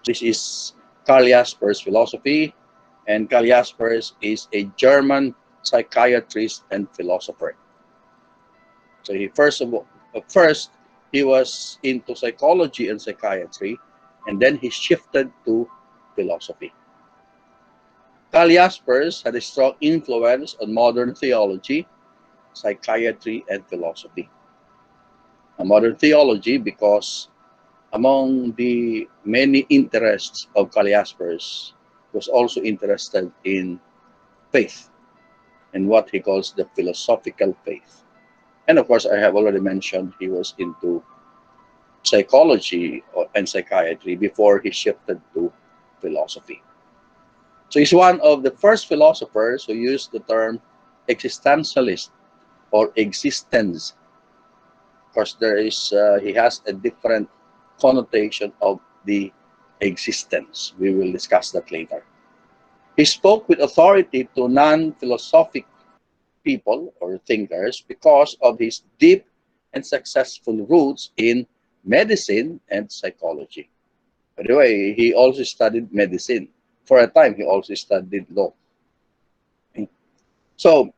This is Karl Jaspers' philosophy, and Karl Jaspers is a German psychiatrist and philosopher. So first he was into psychology and psychiatry, and then he shifted to philosophy. Karl Jaspers had a strong influence on modern theology, psychiatry, and philosophy. Modern theology because among the many interests of Karl Jaspers was also interested in faith and what he calls the philosophical faith. And of course, I have already mentioned he was into psychology and psychiatry before he shifted to philosophy. So he's one of the first philosophers who used the term existentialist or existence. Of course, he has a different connotation of the existence. We will discuss that later. He spoke with authority to non-philosophic people or thinkers because of his deep and successful roots in medicine and psychology. By the way, he also studied medicine. For a time, he also studied law. So,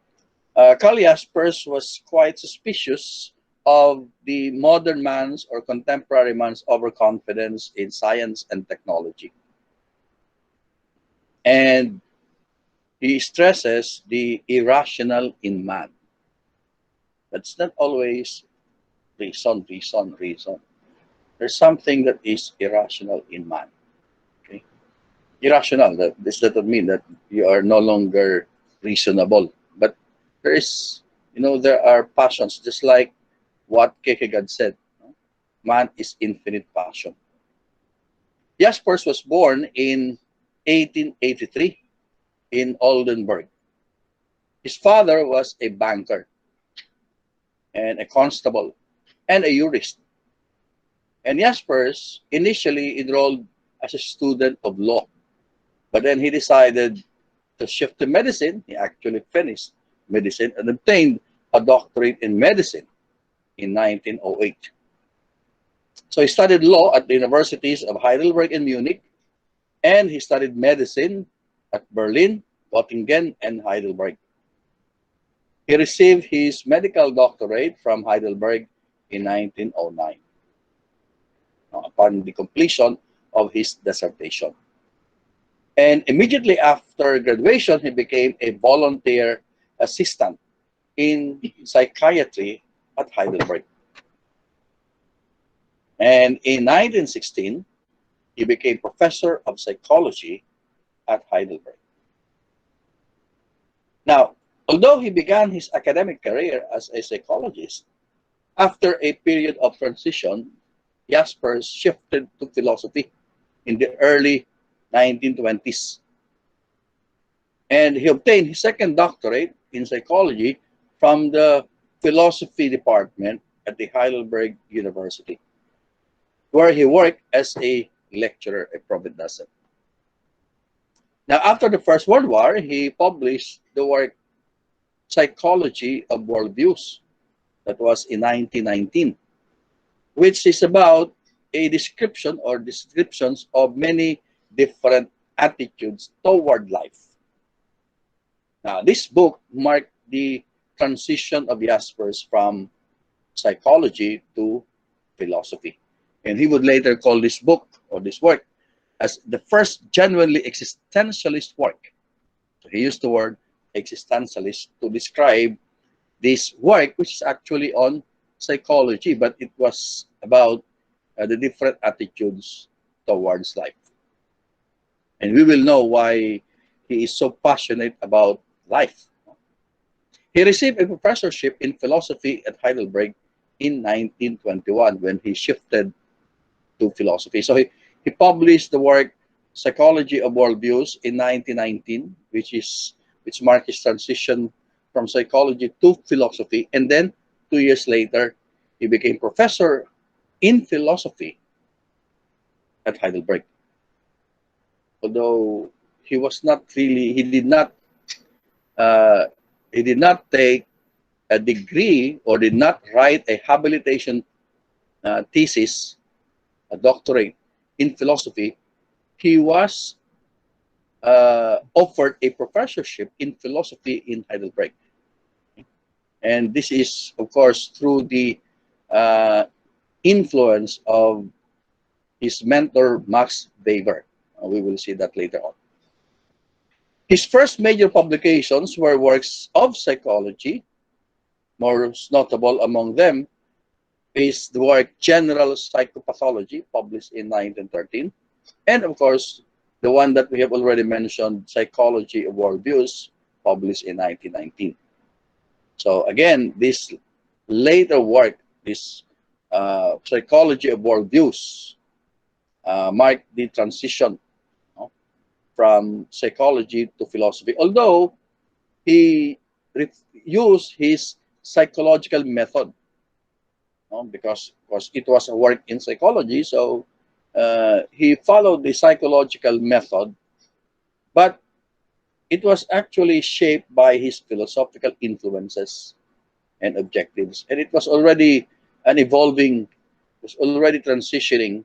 Karl Jaspers was quite suspicious of the modern man's or contemporary man's overconfidence in science and technology. And he stresses the irrational in man. That's not always reason. There's something that is irrational in man. Okay? Irrational, this doesn't mean that you are no longer reasonable. But there is, there are passions, just like what Kierkegaard said. Man is infinite passion. Jaspers was born in 1883 in Oldenburg. His father was a banker and a constable and a jurist. And Jaspers initially enrolled as a student of law, but then he decided to shift to medicine. He actually finished medicine and obtained a doctorate in medicine in 1908. So he studied law at the universities of Heidelberg and Munich, and he studied medicine at Berlin, Göttingen, and Heidelberg. He received his medical doctorate from Heidelberg in 1909 upon the completion of his dissertation. And immediately after graduation, he became a volunteer assistant in psychiatry at Heidelberg. And in 1916, he became professor of psychology at Heidelberg. Now, although he began his academic career as a psychologist, after a period of transition, Jaspers shifted to philosophy in the early 1920s. And he obtained his second doctorate in psychology from the philosophy department at the Heidelberg University, where he worked as a lecturer, a professor. Now, after the First World War, he published the work Psychology of Worldviews. That was in 1919, which is about a description or descriptions of many different attitudes toward life. Now, this book marked the transition of Jaspers from psychology to philosophy. And he would later call this book or this work as the first genuinely existentialist work. So he used the word existentialist to describe this work, which is actually on psychology, but it was about the different attitudes towards life. And we will know why he is so passionate about life. He received a professorship in philosophy at Heidelberg in 1921 when he shifted to philosophy. So he published the work Psychology of Worldviews in 1919, which marked his transition from psychology to philosophy. And then 2 years later, he became professor in philosophy at Heidelberg. Although he was not really, he did not take a degree or did not write a habilitation thesis, a doctorate in philosophy, he was offered a professorship in philosophy in Heidelberg. And this is, of course, through the uh, influence of his mentor, Max Weber. We will see that later on. His first major publications were works of psychology. Most notable among them is the work General Psychopathology, published in 1913. And of course, the one that we have already mentioned, Psychology of Worldviews, published in 1919. So again, this later work, this Psychology of Worldviews, marked the transition, no, from psychology to philosophy. Although he used his psychological method, no, because it was a work in psychology, so he followed the psychological method, but it was actually shaped by his philosophical influences and objectives. And it was already an evolving, was already transitioning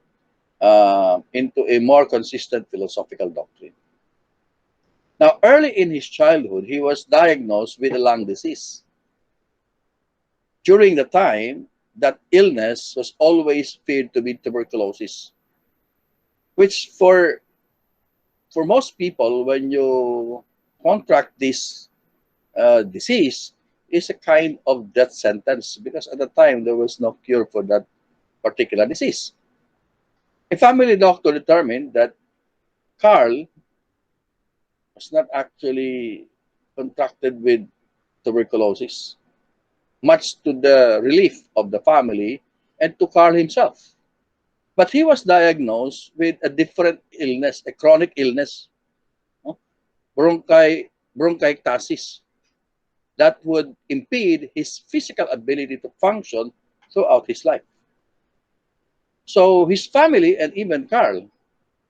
into a more consistent philosophical doctrine. Now, early in his childhood, he was diagnosed with a lung disease. During the time, that illness was always feared to be tuberculosis, which for most people, when you contract this disease, is a kind of death sentence, because at the time there was no cure for that particular disease. A family doctor determined that Karl was not actually contracted with tuberculosis, much to the relief of the family and to Karl himself. But he was diagnosed with a different illness, a chronic illness, no? Bronchiectasis, that would impede his physical ability to function throughout his life. So his family and even Karl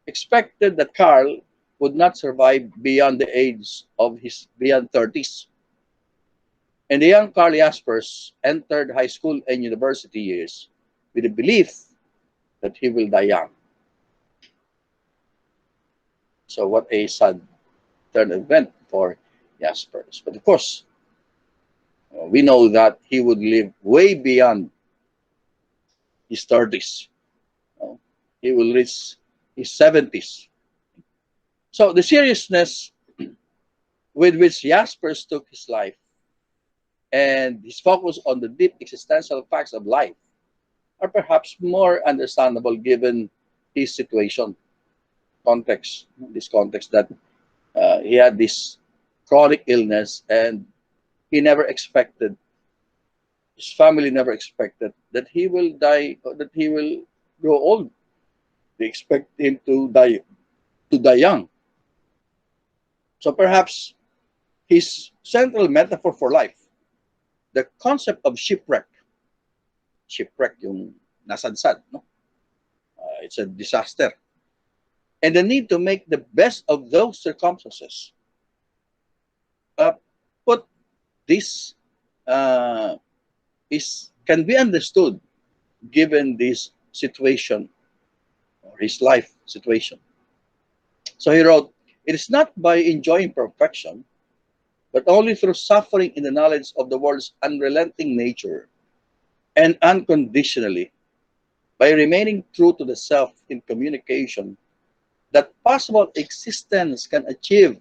expected that Karl would not survive beyond the age of his beyond 30s. And the young Karl Jaspers entered high school and university years with the belief that he will die young. So what a sad turn event for Jaspers. But of course, we know that he would live way beyond his 30s. He will reach his 70s. So the seriousness with which Jaspers took his life and his focus on the deep existential facts of life are perhaps more understandable given his situation, context, this context that he had this chronic illness and he never expected, his family never expected that he will die, or that he will grow old. They expect him to die young. So perhaps his central metaphor for life, the concept of shipwreck yung nasadsad, no? It's a disaster. And the need to make the best of those circumstances. Put this can be understood given this situation or his life situation. So he wrote, "It is not by enjoying perfection, but only through suffering in the knowledge of the world's unrelenting nature and unconditionally, by remaining true to the self in communication, that possible existence can achieve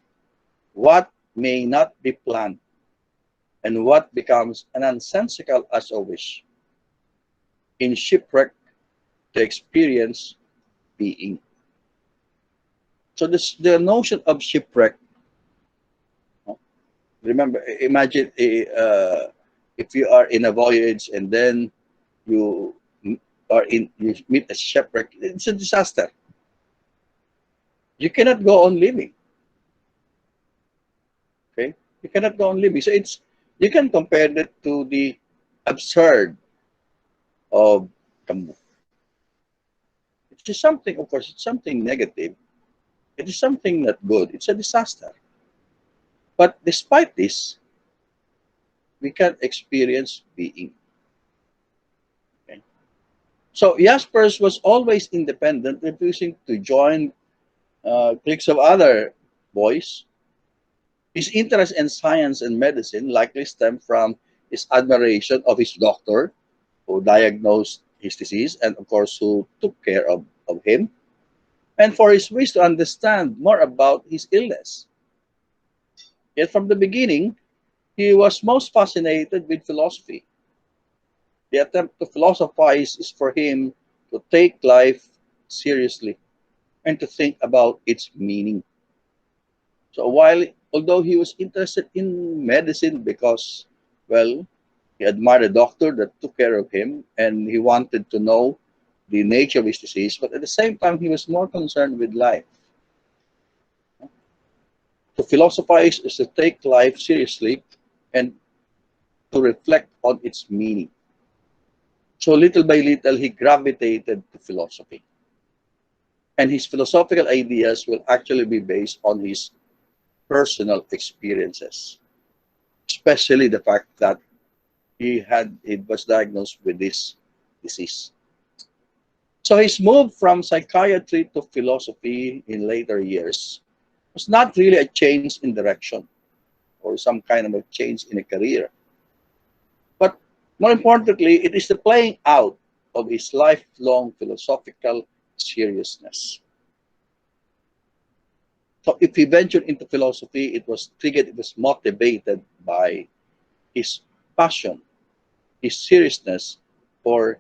what may not be planned and what becomes nonsensical as a wish. In shipwreck, to experience being." So the notion of shipwreck, remember, imagine if you are in a voyage and then you you meet a shipwreck, it's a disaster. You cannot go on living. Okay, you cannot go on living. So you can compare that to the absurd of Kambu. It is something, of course, it's something negative. It is something not good. It's a disaster. But despite this, we can experience being. So Jaspers was always independent, refusing to join cliques of other boys. His interest in science and medicine likely stemmed from his admiration of his doctor who diagnosed his disease and, of course, who took care of him, and for his wish to understand more about his illness. Yet from the beginning, he was most fascinated with philosophy. The attempt to philosophize is for him to take life seriously and to think about its meaning. So although he was interested in medicine because, well, he admired a doctor that took care of him and he wanted to know the nature of his disease, but at the same time, he was more concerned with life. To philosophize is to take life seriously and to reflect on its meaning. So little by little, he gravitated to philosophy. And his philosophical ideas will actually be based on his personal experiences, especially the fact that he was diagnosed with this disease. So his move from psychiatry to philosophy in later years was not really a change in direction or some kind of a change in a career. But more importantly, it is the playing out of his lifelong philosophical seriousness. So if he ventured into philosophy, it was motivated by his passion, his seriousness for,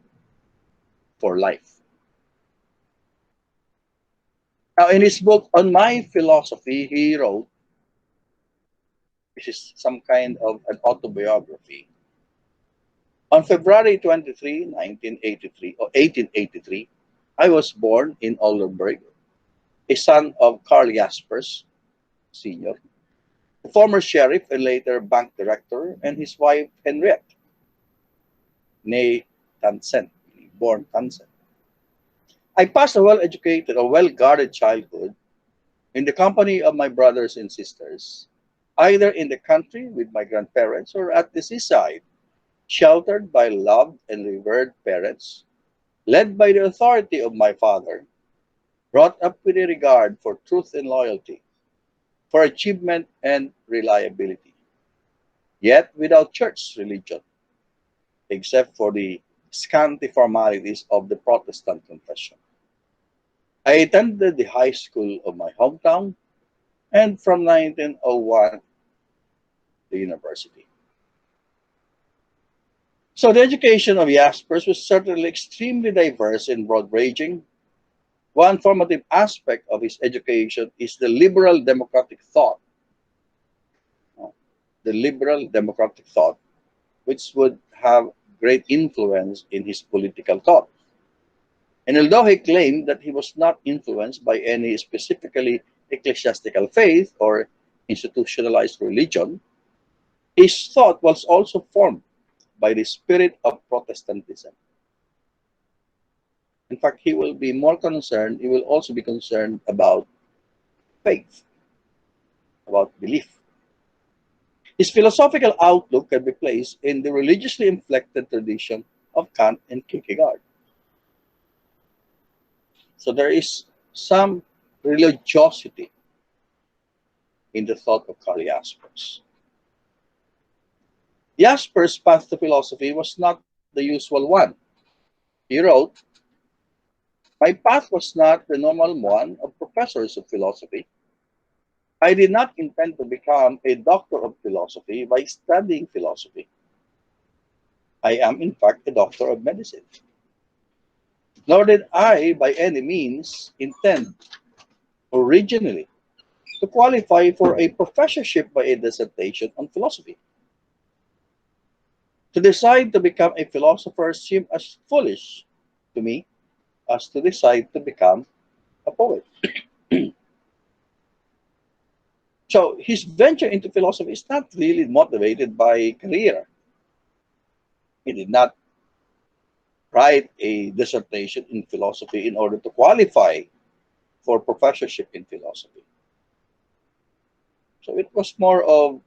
for life. Now, in his book On My Philosophy, he wrote, this is some kind of an autobiography. On February 23, 1983, or 1883, I was born in Oldenburg, a son of Karl Jaspers, Sr., the former sheriff and later bank director, and his wife Henriette, née Tansen, born Tansen. I passed a well-educated or well-guarded childhood in the company of my brothers and sisters, either in the country with my grandparents or at the seaside, sheltered by loved and revered parents, led by the authority of my father, brought up with a regard for truth and loyalty, for achievement and reliability, yet without church religion, except for the scanty formalities of the Protestant confession. I attended the high school of my hometown and from 1901, the university. So the education of Jaspers was certainly extremely diverse and broad-ranging. One formative aspect of his education is the liberal democratic thought, which would have great influence in his political thought. And although he claimed that he was not influenced by any specifically ecclesiastical faith or institutionalized religion, his thought was also formed by the spirit of Protestantism. In fact, he will also be concerned about faith, about belief. His philosophical outlook can be placed in the religiously inflected tradition of Kant and Kierkegaard. So there is some religiosity in the thought of Karl Jaspers. Jaspers' path to philosophy was not the usual one. He wrote, "My path was not the normal one of professors of philosophy. I did not intend to become a doctor of philosophy by studying philosophy. I am, in fact, a doctor of medicine. Nor did I, by any means, intend originally to qualify for a professorship by a dissertation on philosophy. To decide to become a philosopher seemed as foolish to me as to decide to become a poet." So his venture into philosophy is not really motivated by career. He did not write a dissertation in philosophy in order to qualify for professorship in philosophy. So it was more of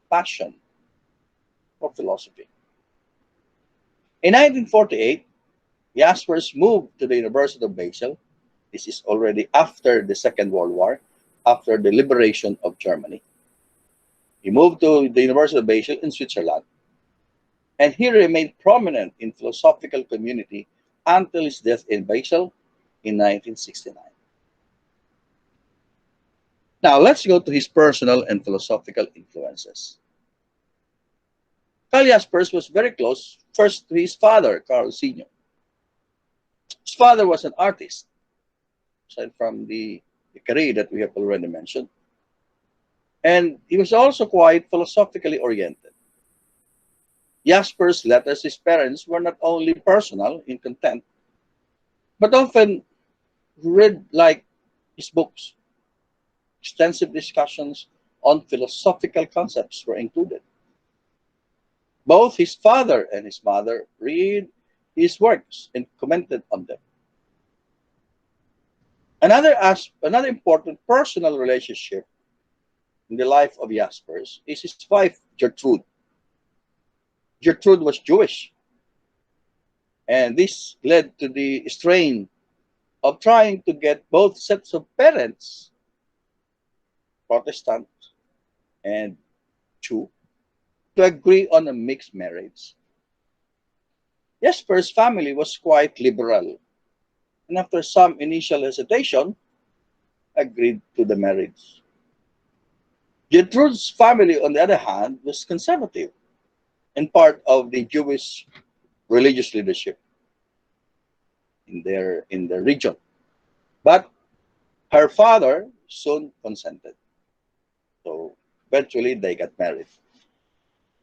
passion for philosophy. In 1948, Jaspers moved to the University of Basel This is already after the Second World War, after the liberation of Germany. He moved to the University of Basel in Switzerland, and he remained prominent in philosophical community until his death in Basel in 1969. Now, let's go to his personal and philosophical influences. Karl Jaspers was very close first to his father, Karl Sr. His father was an artist, aside from the career that we have already mentioned. And he was also quite philosophically oriented. Jaspers' letters to his parents were not only personal in content, but often read like his books. Extensive discussions on philosophical concepts were included. Both his father and his mother read his works and commented on them. Another important personal relationship in the life of Jaspers is his wife, Gertrude. Gertrude was Jewish, and this led to the strain of trying to get both sets of parents, Protestant and Jew, to agree on a mixed marriage. Jaspers' family was quite liberal, and after some initial hesitation, agreed to the marriage. Gertrude's family, on the other hand, was conservative and part of the Jewish religious leadership in their region. But her father soon consented. So eventually they got married.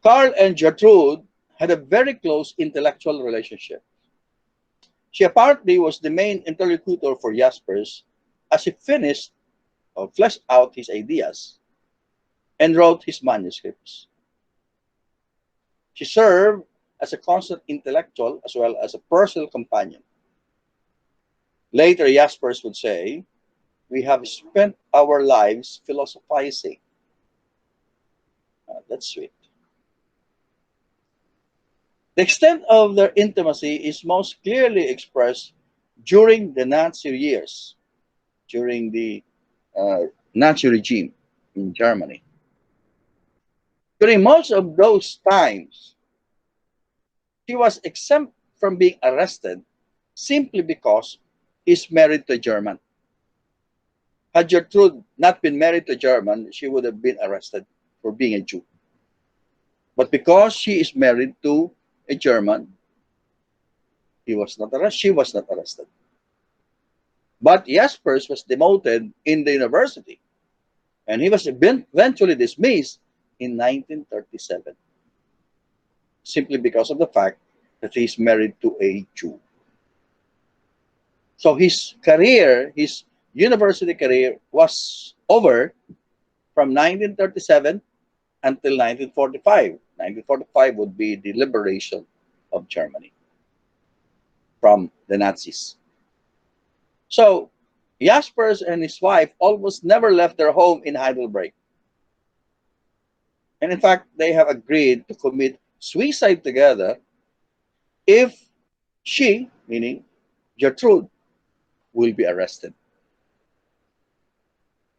Karl and Gertrude had a very close intellectual relationship. She apparently was the main interlocutor for Jaspers as he finished or fleshed out his ideas and wrote his manuscripts. She served as a constant intellectual as well as a personal companion. Later, Jaspers would say, "We have spent our lives philosophizing." That's sweet. The extent of their intimacy is most clearly expressed during the Nazi years, during the Nazi regime in Germany. During most of those times, he was exempt from being arrested simply because he's married to a German. Had Gertrude not been married to a German, she would have been arrested for being a Jew. But because she is married to a German, she was not arrested. But Jaspers was demoted in the university, and he was eventually dismissed in 1937, simply because of the fact that he's married to a Jew. So his career, his university career, was over from 1937 until 1945. 1945 would be the liberation of Germany from the Nazis. So Jaspers and his wife almost never left their home in Heidelberg. And in fact, they have agreed to commit suicide together if she, meaning Gertrude, will be arrested.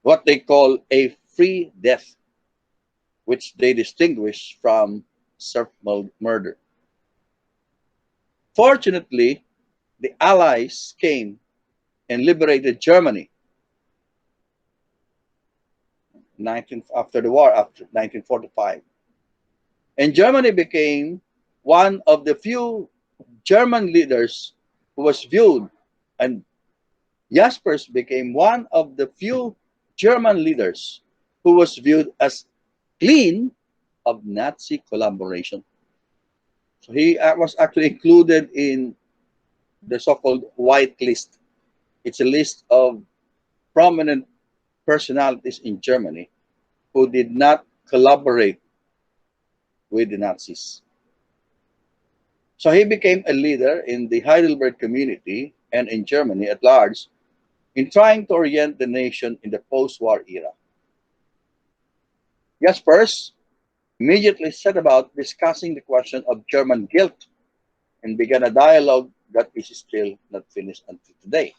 What they call a free death, which they distinguish from self-murder. Fortunately, the Allies came and liberated Germany after the war, after 1945. And Germany became one of the few German leaders who was viewed, and Jaspers became one of the few German leaders who was viewed as clean of Nazi collaboration. So he was actually included in the so-called white list. It's a list of prominent personalities in Germany who did not collaborate with the Nazis. So he became a leader in the Heidelberg community and in Germany at large in trying to orient the nation in the post-war era. Jaspers immediately set about discussing the question of German guilt and began a dialogue that is still not finished until today.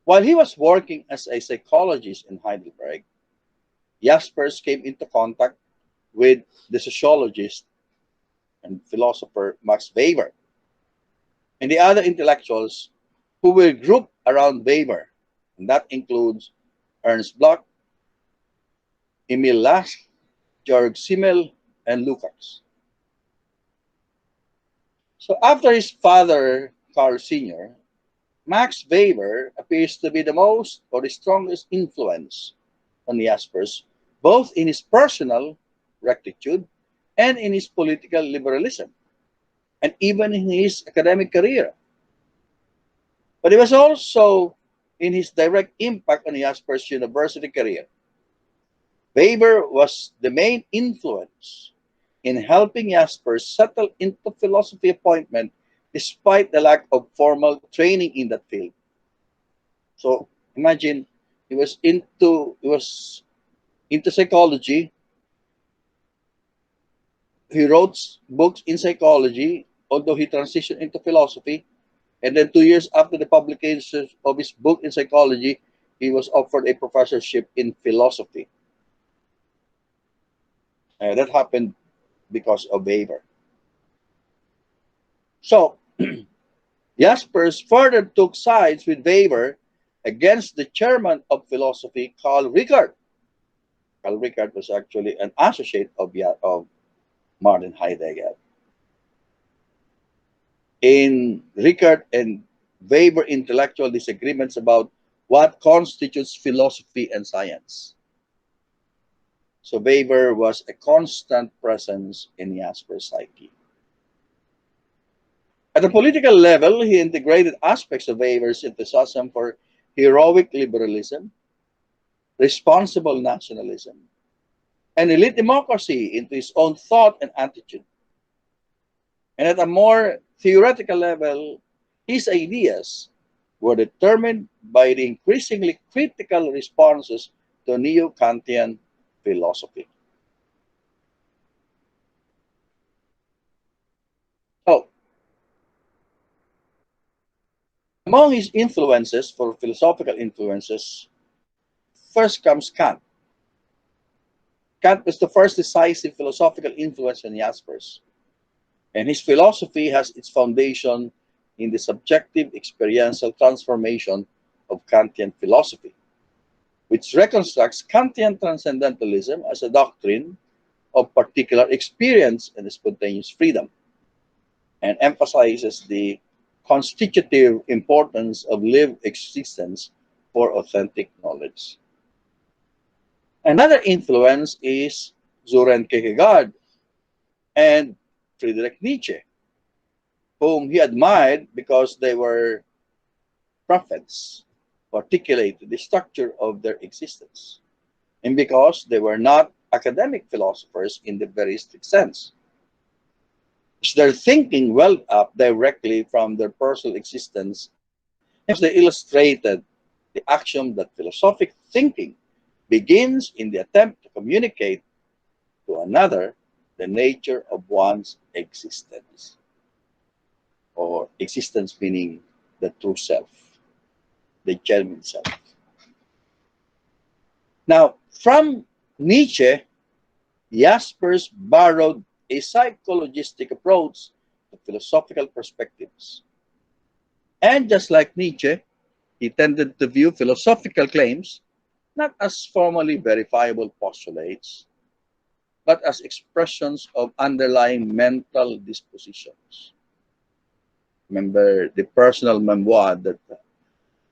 While he was working as a psychologist in Heidelberg, Jaspers came into contact with the sociologist and philosopher Max Weber and the other intellectuals who were grouped around Weber, and that includes Ernst Bloch, Emil Lask, Georg Simmel, and Lukács. So after his father, Karl Sr., Max Weber appears to be the most or the strongest influence on Jaspers, both in his personal rectitude and in his political liberalism, and even in his academic career. But it was also in his direct impact on Jaspers' university career. Weber was the main influence in helping Jaspers settle into philosophy appointment despite the lack of formal training in that field. So imagine he was into psychology. He wrote books in psychology, although he transitioned into philosophy. And then 2 years after the publication of his book in psychology, he was offered a professorship in philosophy. That happened because of Weber. So Jaspers further took sides with Weber against the chairman of philosophy, Karl Rickard. Karl Rickard was actually an associate of Martin Heidegger. In Rickard and Weber intellectual disagreements about what constitutes philosophy and science. So Weber was a constant presence in Jaspers' psyche. At the political level, he integrated aspects of Weber's enthusiasm for heroic liberalism, responsible nationalism, and elite democracy into his own thought and attitude. And at a more theoretical level, his ideas were determined by the increasingly critical responses to neo-Kantian philosophy. So, among his influences, for philosophical influences, first comes Kant. Kant was the first decisive philosophical influence on Jaspers, and his philosophy has its foundation in the subjective experiential transformation of Kantian philosophy, which reconstructs Kantian transcendentalism as a doctrine of particular experience and spontaneous freedom, and emphasizes the constitutive importance of lived existence for authentic knowledge. Another influence is Søren Kierkegaard and Friedrich Nietzsche, whom he admired because they were prophets who articulated the structure of their existence, and because they were not academic philosophers in the very strict sense. Their thinking welled up directly from their personal existence, as they illustrated the axiom that philosophic thinking begins in the attempt to communicate to another the nature of one's existence, or existence meaning the true self, the genuine self. Now, from Nietzsche, Jaspers borrowed a psychologistic approach to philosophical perspectives. And just like Nietzsche, he tended to view philosophical claims not as formally verifiable postulates, but as expressions of underlying mental dispositions. Remember the personal memoir that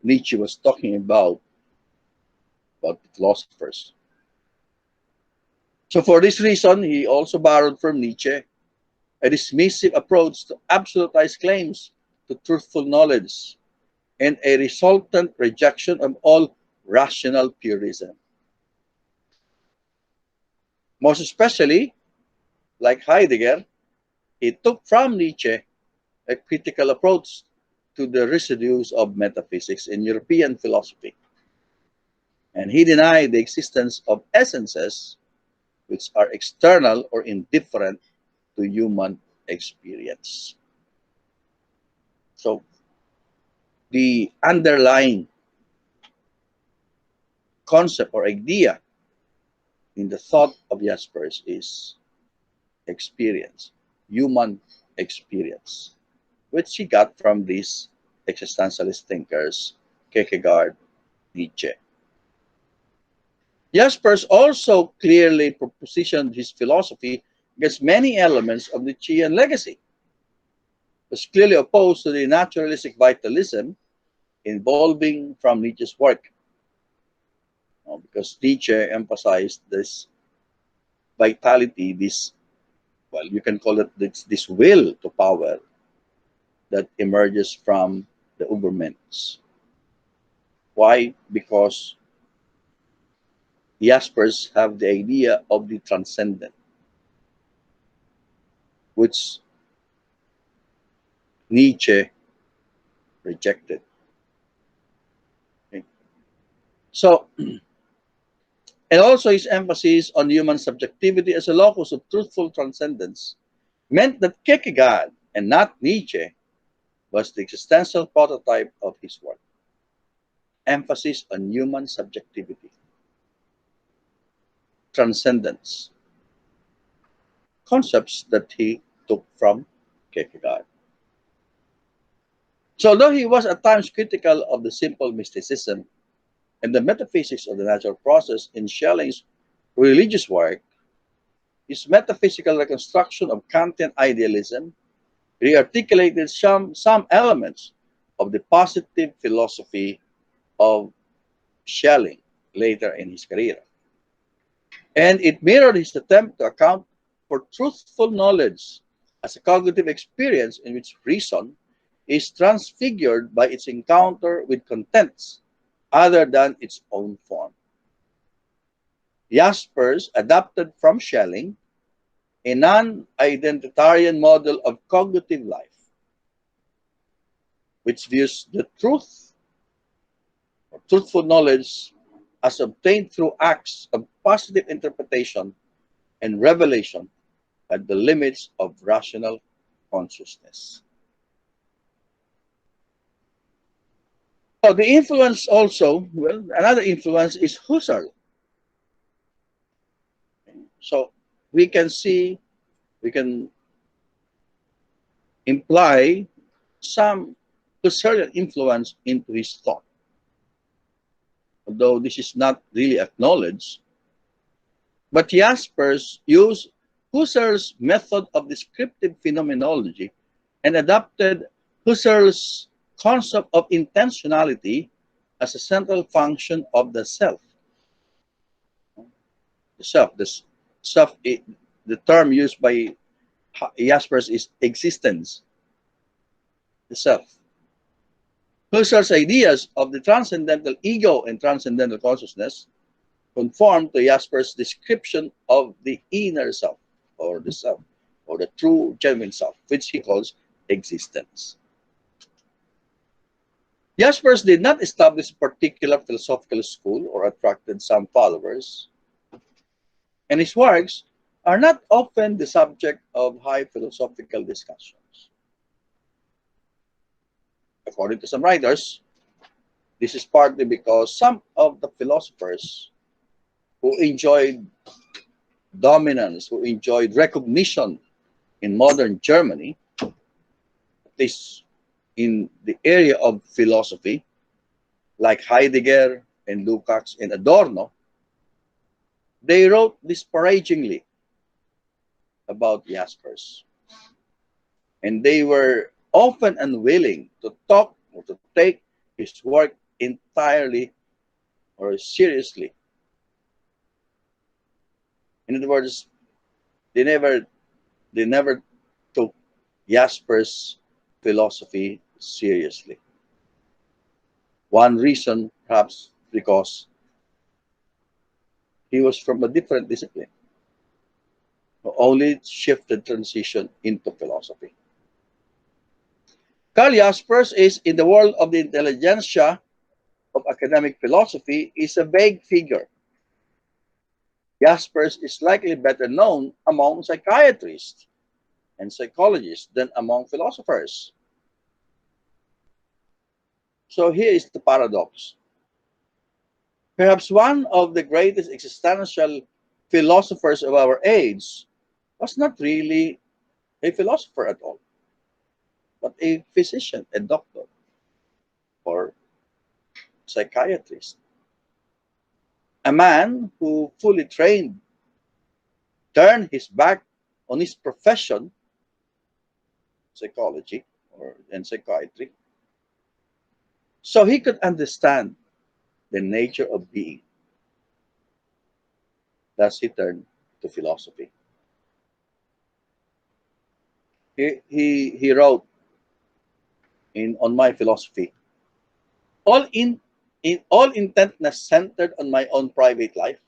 Nietzsche was talking about the philosophers. So for this reason, he also borrowed from Nietzsche a dismissive approach to absolutized claims to truthful knowledge and a resultant rejection of all rational purism. Most especially, like Heidegger, he took from Nietzsche a critical approach to the residues of metaphysics in European philosophy. And he denied the existence of essences which are external or indifferent to human experience. So the underlying concept or idea in the thought of Jaspers is experience, human experience, which he got from these existentialist thinkers, Kierkegaard, Nietzsche. Jaspers also clearly positioned his philosophy against many elements of Nietzschean legacy. Was clearly opposed to the naturalistic vitalism evolving from Nietzsche's work, because Nietzsche emphasized this vitality, this, well, you can call it this will to power that emerges from the Ubermensch. Why? Because Jaspers have the idea of the transcendent, which Nietzsche rejected. Okay. So, and also his emphasis on human subjectivity as a locus of truthful transcendence meant that Kierkegaard, and not Nietzsche, was the existential prototype of his work. Emphasis on human subjectivity, transcendence, concepts that he took from Kierkegaard. So although he was at times critical of the simple mysticism and the metaphysics of the natural process in Schelling's religious work, his metaphysical reconstruction of Kantian idealism rearticulated some elements of the positive philosophy of Schelling later in his career. And it mirrored his attempt to account for truthful knowledge as a cognitive experience in which reason is transfigured by its encounter with contents other than its own form. Jaspers adapted from Schelling a non-identitarian model of cognitive life, which views the truth or truthful knowledge as obtained through acts of positive interpretation and revelation at the limits of rational consciousness. So the influence also, well, another influence is Husserl. So we can see, we can imply some Husserlian influence into his thought. Although this is not really acknowledged, but Jaspers used Husserl's method of descriptive phenomenology and adopted Husserl's concept of intentionality as a central function of the self. The self, the term used by Jaspers is existence, the self. Husserl's ideas of the transcendental ego and transcendental consciousness conform to Jaspers' description of the inner self, or the true genuine self, which he calls existence. Jaspers did not establish a particular philosophical school or attracted some followers, and his works are not often the subject of high philosophical discussions. According to some writers, this is partly because some of the philosophers who enjoyed dominance, who enjoyed recognition in modern Germany, at least in the area of philosophy, like Heidegger and Lukács and Adorno, they wrote disparagingly about Jaspers. And they were often unwilling to talk or to take his work entirely or seriously. In other words, they never took Jaspers' philosophy seriously. One reason, perhaps, because he was from a different discipline, who only shifted transition into philosophy. Karl Jaspers is, in the world of the intelligentsia of academic philosophy, is a vague figure. Jaspers is likely better known among psychiatrists and psychologists than among philosophers. So here is the paradox. Perhaps one of the greatest existential philosophers of our age was not really a philosopher at all, but a physician, a doctor, or psychiatrist. A man who fully trained turned his back on his profession, psychology and psychiatry, so he could understand the nature of being. Thus, he turned to philosophy. He wrote in On My Philosophy, all in all intentness centered on my own private life,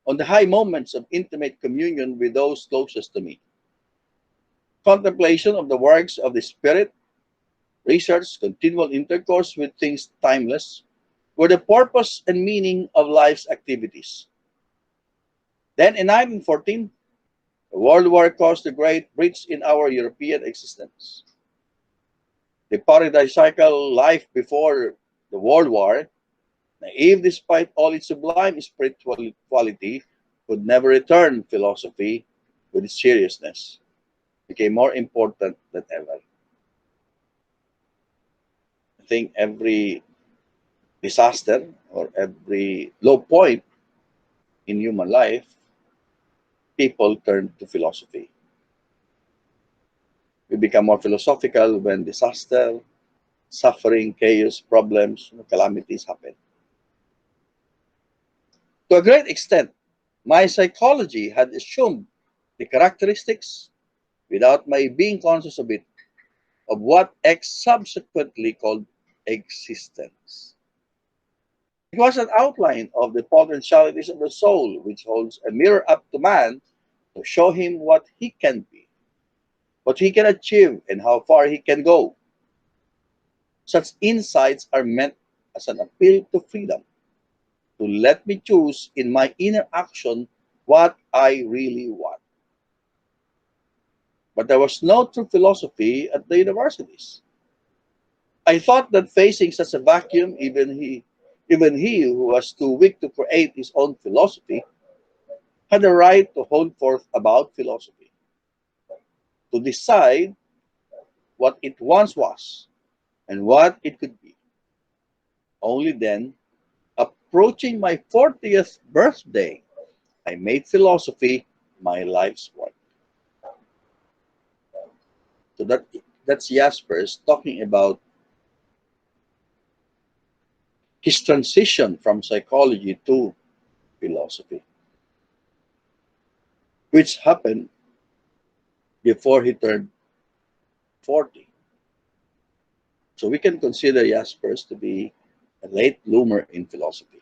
on the high moments of intimate communion with those closest to me, contemplation of the works of the Spirit, research, continual intercourse with things timeless, were the purpose and meaning of life's activities. Then in 1914, the World War caused a great breach in our European existence. The paradisiacal life before the World War, naive despite all its sublime spiritual quality, could never return philosophy with its seriousness, became more important than ever. I think every disaster or every low point in human life, people turn to philosophy. We become more philosophical when disaster, suffering, chaos, problems, calamities happen. To a great extent, my psychology had assumed the characteristics, without my being conscious of it, of what X subsequently called existence. It was an outline of the potentialities of the soul, which holds a mirror up to man to show him what he can be, what he can achieve, and how far he can go. Such insights are meant as an appeal to freedom, to let me choose in my inner action what I really want. But there was no true philosophy at the universities. I thought that facing such a vacuum, even he who was too weak to create his own philosophy, had the right to hold forth about philosophy, to decide what it once was and what it could be. Only then, approaching my 40th birthday, I made philosophy my life's work. So that's Jaspers talking about his transition from psychology to philosophy, which happened before he turned 40. So we can consider Jaspers to be a late bloomer in philosophy.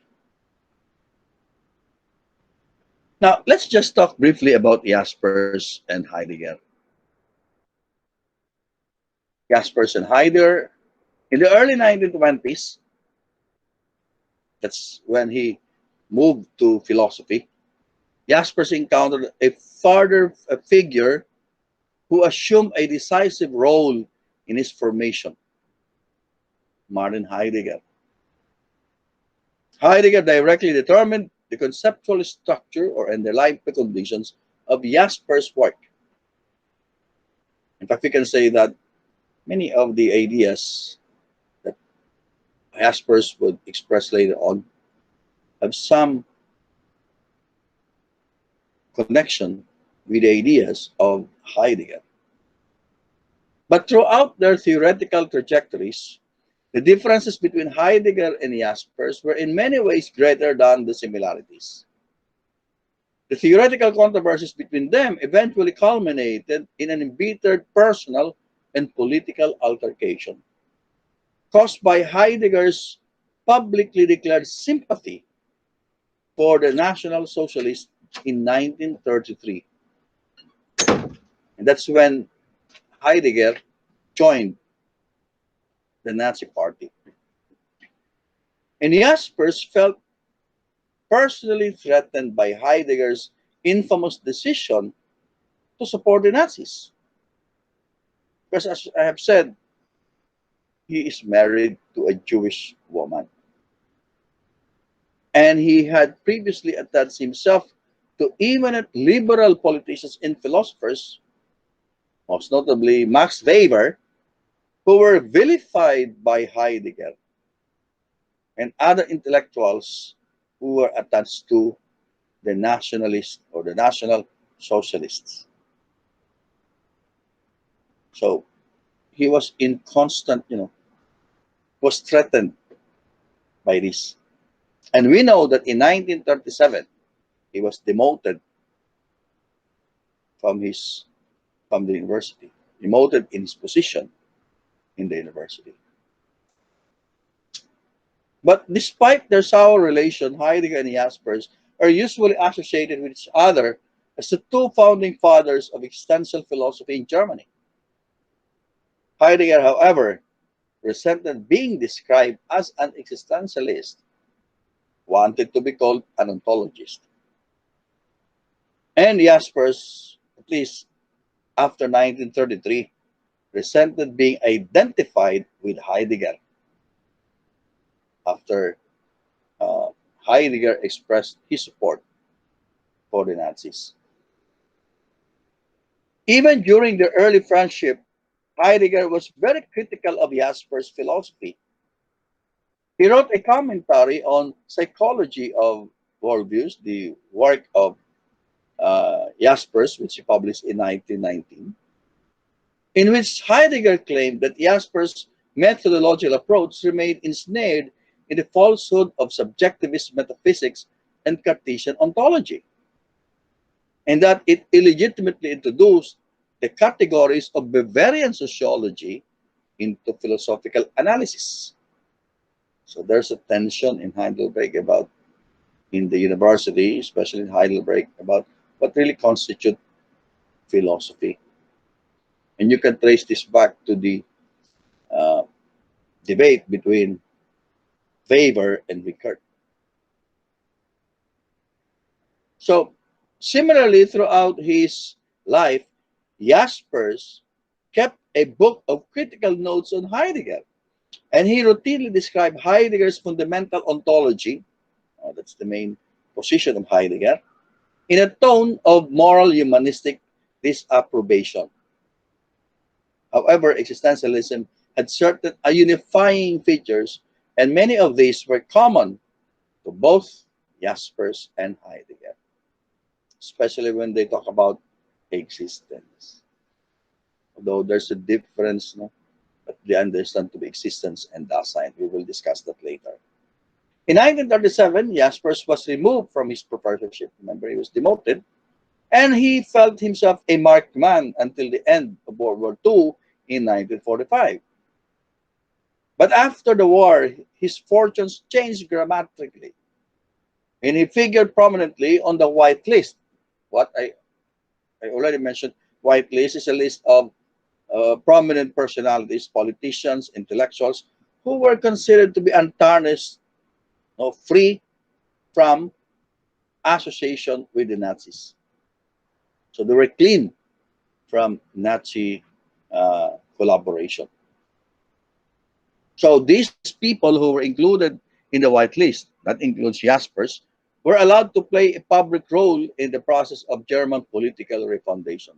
Now, let's just talk briefly about Jaspers and Heidegger. Jaspers and Heidegger, in the early 1920s, that's when he moved to philosophy, Jaspers encountered a further figure who assumed a decisive role in his formation, Martin Heidegger. Heidegger directly determined the conceptual structure or underlying preconditions of Jaspers' work. In fact, we can say that many of the ideas that Jaspers would express later on have some connection with the ideas of Heidegger. But throughout their theoretical trajectories, the differences between Heidegger and Jaspers were in many ways greater than the similarities. The theoretical controversies between them eventually culminated in an embittered personal and political altercation, caused by Heidegger's publicly declared sympathy for the National Socialists in 1933. And that's when Heidegger joined the Nazi Party. And Jaspers felt personally threatened by Heidegger's infamous decision to support the Nazis. Because as I have said, he is married to a Jewish woman. and he had previously attached himself to eminent liberal politicians and philosophers, most notably Max Weber, who were vilified by Heidegger, and other intellectuals who were attached to the nationalists or the National Socialists. So he was in constant, was threatened by this. And we know that in 1937, he was demoted from the university, demoted in his position in the university. But despite their sour relation, Heidegger and Jaspers are usually associated with each other as the two founding fathers of existential philosophy in Germany. Heidegger, however, resented being described as an existentialist, wanted to be called an ontologist. And Jaspers, at least after 1933, resented being identified with Heidegger after Heidegger expressed his support for the Nazis. Even during the early friendship, Heidegger was very critical of Jaspers' philosophy. He wrote a commentary on psychology of worldviews, the work of Jaspers, which he published in 1919, in which Heidegger claimed that Jaspers' methodological approach remained ensnared in the falsehood of subjectivist metaphysics and Cartesian ontology, and that it illegitimately introduced the categories of Bavarian sociology into philosophical analysis. So there's a tension in Heidelberg in the university, especially in Heidelberg, about what really constitutes philosophy. And you can trace this back to the uh, debate between Weber and Rickert. So similarly, throughout his life, Jaspers kept a book of critical notes on Heidegger, and he routinely described Heidegger's fundamental ontology, that's the main position of Heidegger, in a tone of moral humanistic disapprobation. However, existentialism had certain unifying features, and many of these were common to both Jaspers and Heidegger, especially when they talk about existence. Although there's a difference, no? But they understand to be existence and Dasein. We will discuss that later. In 1937, Jaspers was removed from his professorship. Remember, he was demoted. And he felt himself a marked man until the end of World War II in 1945. But after the war, his fortunes changed dramatically. And he figured prominently on the white list. What I already mentioned, white list is a list of prominent personalities, politicians, intellectuals, who were considered to be untarnished, free from association with the Nazis. So they were clean from Nazi collaboration. So these people who were included in the white list, that includes Jaspers, were allowed to play a public role in the process of German political refoundation.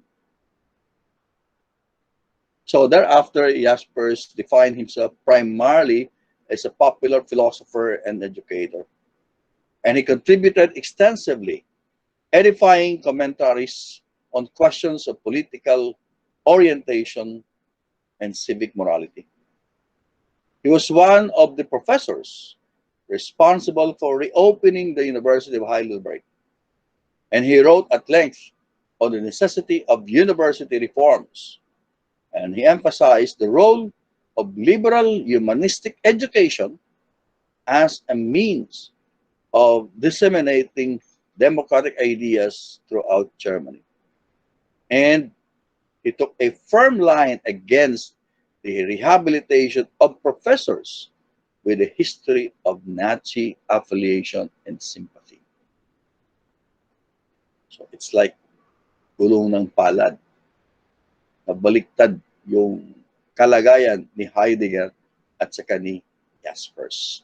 So thereafter, Jaspers defined himself primarily as a popular philosopher and educator. And he contributed extensively, edifying commentaries on questions of political orientation and civic morality. He was one of the professors responsible for reopening the University of Heidelberg, and he wrote at length on the necessity of university reforms, and he emphasized the role of liberal humanistic education as a means of disseminating democratic ideas throughout Germany. And he took a firm line against the rehabilitation of professors with a history of Nazi affiliation and sympathy. So it's like gulong ng palad. Nabaliktad yung kalagayan ni Heidegger at saka ni Jaspers.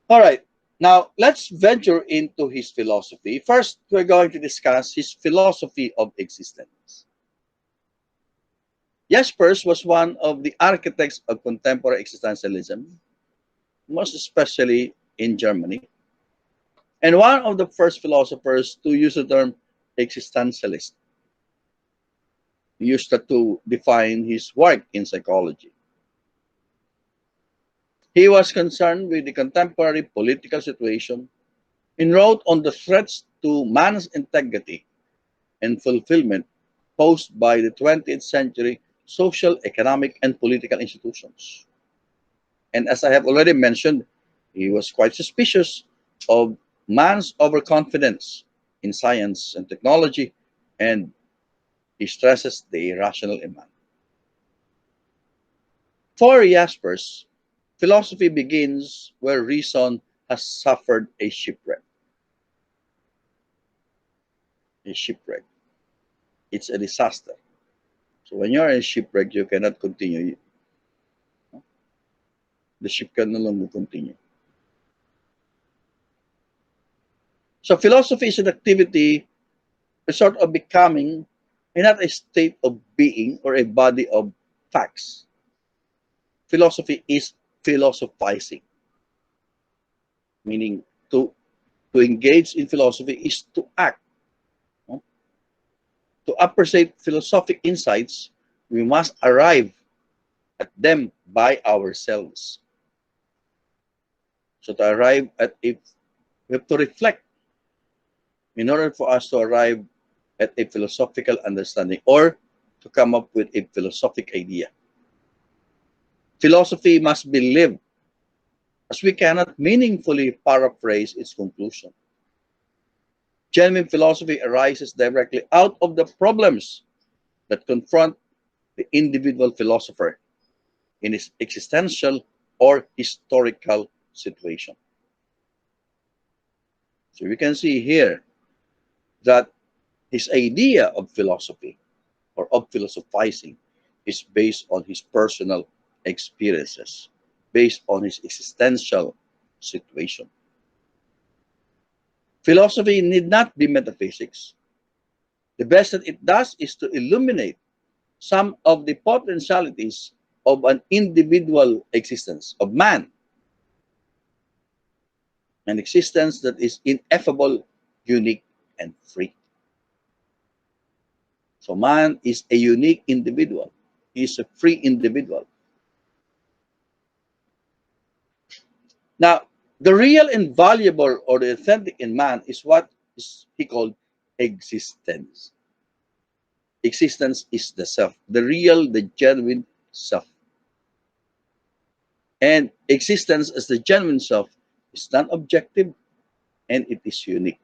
All right. Now, let's venture into his philosophy. First, we're going to discuss his philosophy of existence. Jaspers was one of the architects of contemporary existentialism, most especially in Germany, and one of the first philosophers to use the term existentialist. He used that to define his work in psychology. He was concerned with the contemporary political situation and wrote on the threats to man's integrity and fulfillment posed by the 20th century social, economic, and political institutions. And as I have already mentioned, he was quite suspicious of man's overconfidence in science and technology, and he stresses the irrational in man. For Jaspers, philosophy begins where reason has suffered a shipwreck. A shipwreck. It's a disaster. So when you're in a shipwreck, you cannot continue. The ship can no longer continue. So philosophy is an activity, a sort of becoming, and not a state of being or a body of facts. Philosophy is philosophizing, meaning to engage in philosophy is to act. No? To appreciate philosophic insights, we must arrive at them by ourselves. So to arrive at it, we have to reflect in order for us to arrive at a philosophical understanding or to come up with a philosophic idea. Philosophy must be lived, as we cannot meaningfully paraphrase its conclusion. Genuine philosophy arises directly out of the problems that confront the individual philosopher in his existential or historical situation. So we can see here that his idea of philosophy or of philosophizing is based on his personal experiences, based on his existential situation. Philosophy need not be metaphysics. The best that it does is to illuminate some of the potentialities of an individual existence, of man, an existence that is ineffable, unique, and free. So man is a unique individual. He is a free individual. Now, the real and valuable or the authentic in man is what he called existence. Existence is the self, the real, the genuine self. And existence as the genuine self is non-objective and it is unique.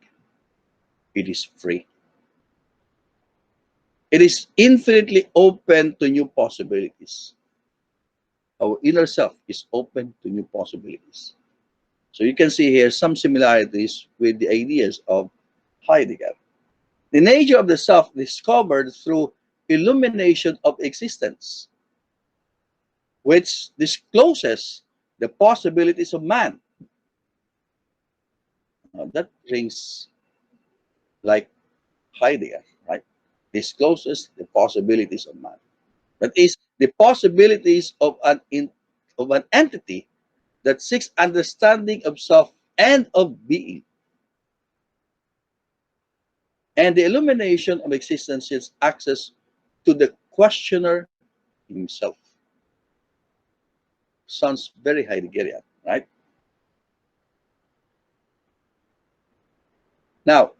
It is free. It is infinitely open to new possibilities. Our inner self is open to new possibilities. So you can see here some similarities with the ideas of Heidegger. The nature of the self discovered through illumination of existence, which discloses the possibilities of man. Now, that rings like Heidegger, right? Discloses the possibilities of man. That is, the possibilities of an entity that seeks understanding of self and of being. And the illumination of existence is access to the questioner himself. Sounds very Heideggerian, right? Now,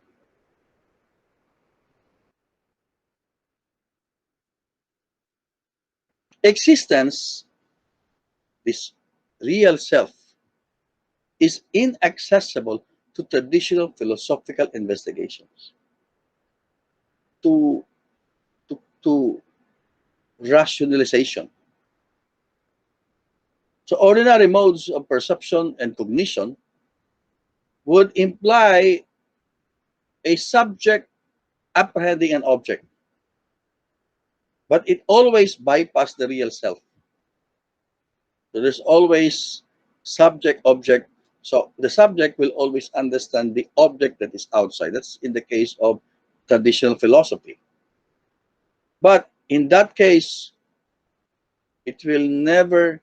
existence, this real self, is inaccessible to traditional philosophical investigations, to, to rationalization. So ordinary modes of perception and cognition would imply a subject apprehending an object, but it always bypasses the real self. So there's always subject object So the subject will always understand the object that is outside. That's in the case of traditional philosophy. But in that case, it will never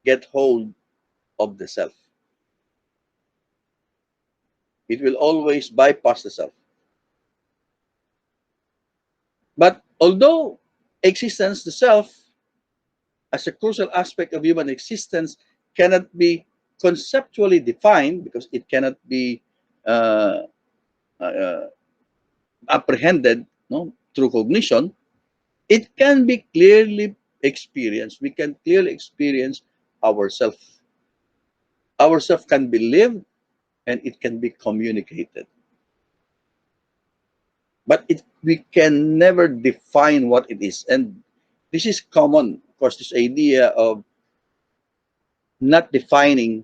get hold of the self. It will always bypass the self. But although existence, the self, as a crucial aspect of human existence, cannot be conceptually defined because it cannot be uh, uh, apprehended, no, through cognition, it can be clearly experienced. We can clearly experience ourself. Ourself can be lived and it can be communicated. But we can never define what it is. And this is common, of course, this idea of not defining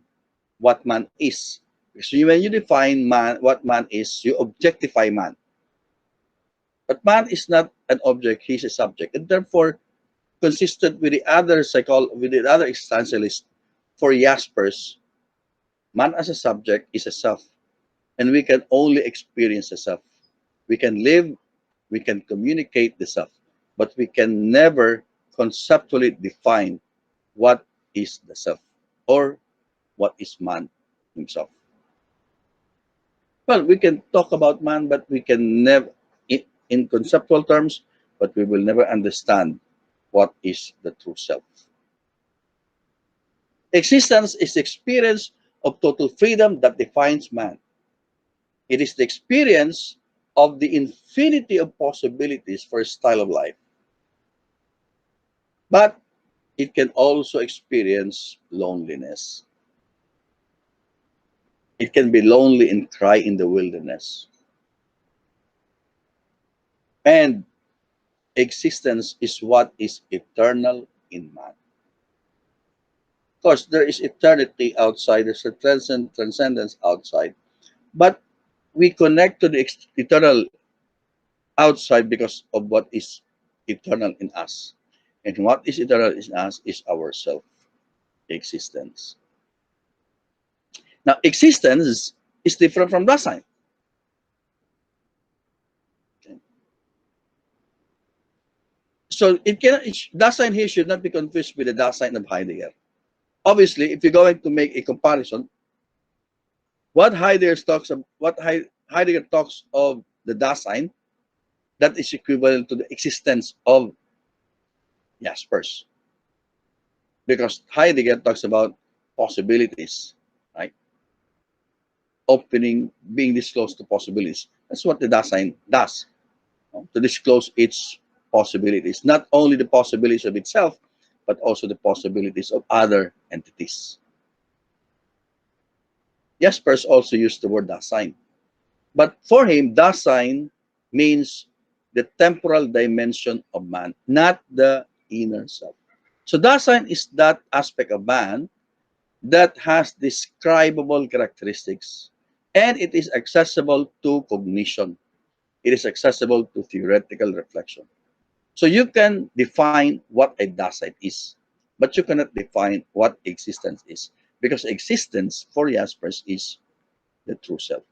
what man is. Because when you define man, what man is, you objectify man. But man is not an object; he's a subject, and therefore, consistent with the other with the other existentialists, for Jaspers, man as a subject is a self, and we can only experience the self. We can live, we can communicate the self, but we can never conceptually define what is the self or what is man himself. Well, we can talk about man, but we can never, in conceptual terms, but we will never understand what is the true self. Existence is the experience of total freedom that defines man. It is the experience of the infinity of possibilities for a style of life. But it can also experience loneliness. It can be lonely and cry in the wilderness. And existence is what is eternal in man. Of course, there is eternity outside, there's a transcendence outside, but we connect to the eternal outside because of what is eternal in us. And what is eternal in us is our self existence. Now, existence is different from Dasein. Okay. So Dasein here should not be confused with the Dasein of Heidegger. Obviously, if you're going to make a comparison, Heidegger talks of the Dasein, that is equivalent to the existence of Jaspers. Because Heidegger talks about possibilities, right? Opening, being disclosed to possibilities. That's what the Dasein does, no? To disclose its possibilities. Not only the possibilities of itself, but also the possibilities of other entities. Jaspers also used the word Dasein. But for him, Dasein means the temporal dimension of man, not the inner self. So Dasein is that aspect of man that has describable characteristics, and it is accessible to cognition. It is accessible to theoretical reflection. So you can define what a Dasein is, but you cannot define what existence is, because existence for Jaspers is the true self.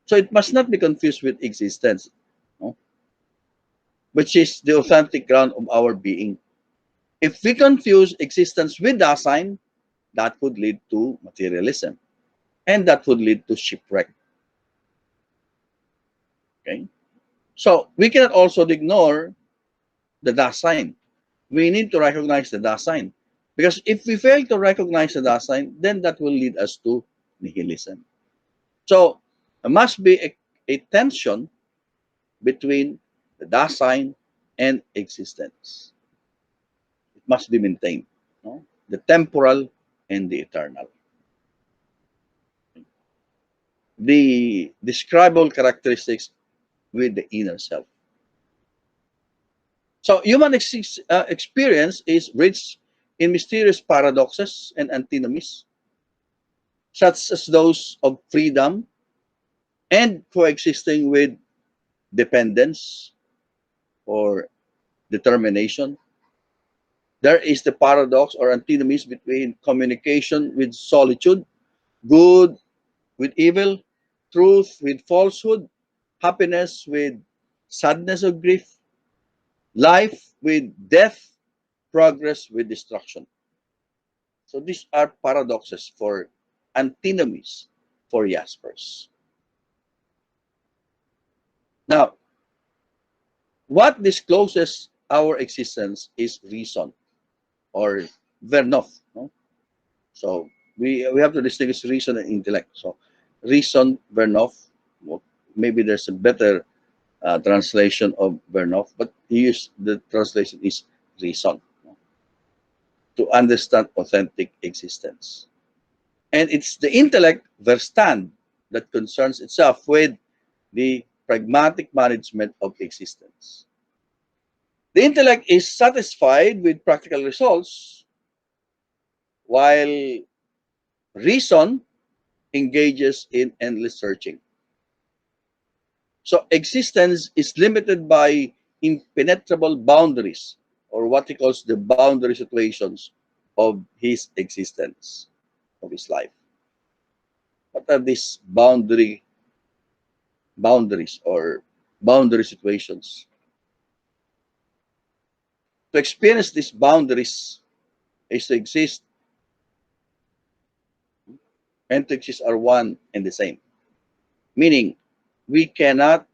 So it must not be confused with existence, no? Which is the authentic ground of our being. If we confuse existence with Dasein, that would lead to materialism, and that would lead to shipwreck. Okay, so we cannot also ignore the Dasein. We need to recognize the Dasein, because if we fail to recognize the Dasein, then that will lead us to nihilism. So there must be a tension between the Dasein and existence. It must be maintained, no? The temporal and the eternal. The describable characteristics with the inner self. So human experience is rich in mysterious paradoxes and antinomies, such as those of freedom and coexisting with dependence or determination, There is the paradox or antinomies between communication with solitude, good with evil, truth with falsehood, happiness with sadness or grief, life with death, progress with destruction. So these are paradoxes for antinomies for Jaspers. Now, what discloses our existence is reason or Vernoff. No? So we have to distinguish reason and intellect. So reason, Vernoff, well, maybe there's a better translation of Vernoff, but the translation is reason, no? To understand authentic existence. And it's the intellect, Verstand, that concerns itself with the pragmatic management of existence. The intellect is satisfied with practical results, while reason engages in endless searching. So existence is limited by impenetrable boundaries, or what he calls the boundary situations of his existence, of his life. What are these boundaries or boundary situations? To experience these boundaries is to exist, and to exist are one and the same. Meaning, we cannot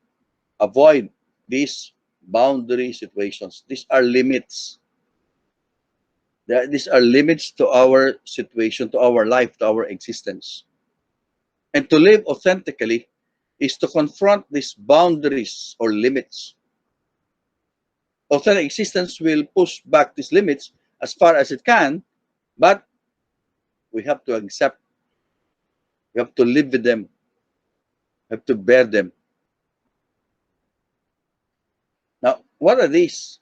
avoid these boundary situations. These are limits. These are limits to our situation, to our life, to our existence. And to live authentically is to confront these boundaries or limits. Authentic existence will push back these limits as far as it can, but we have to accept, we have to live with them, we have to bear them. Now, what are these?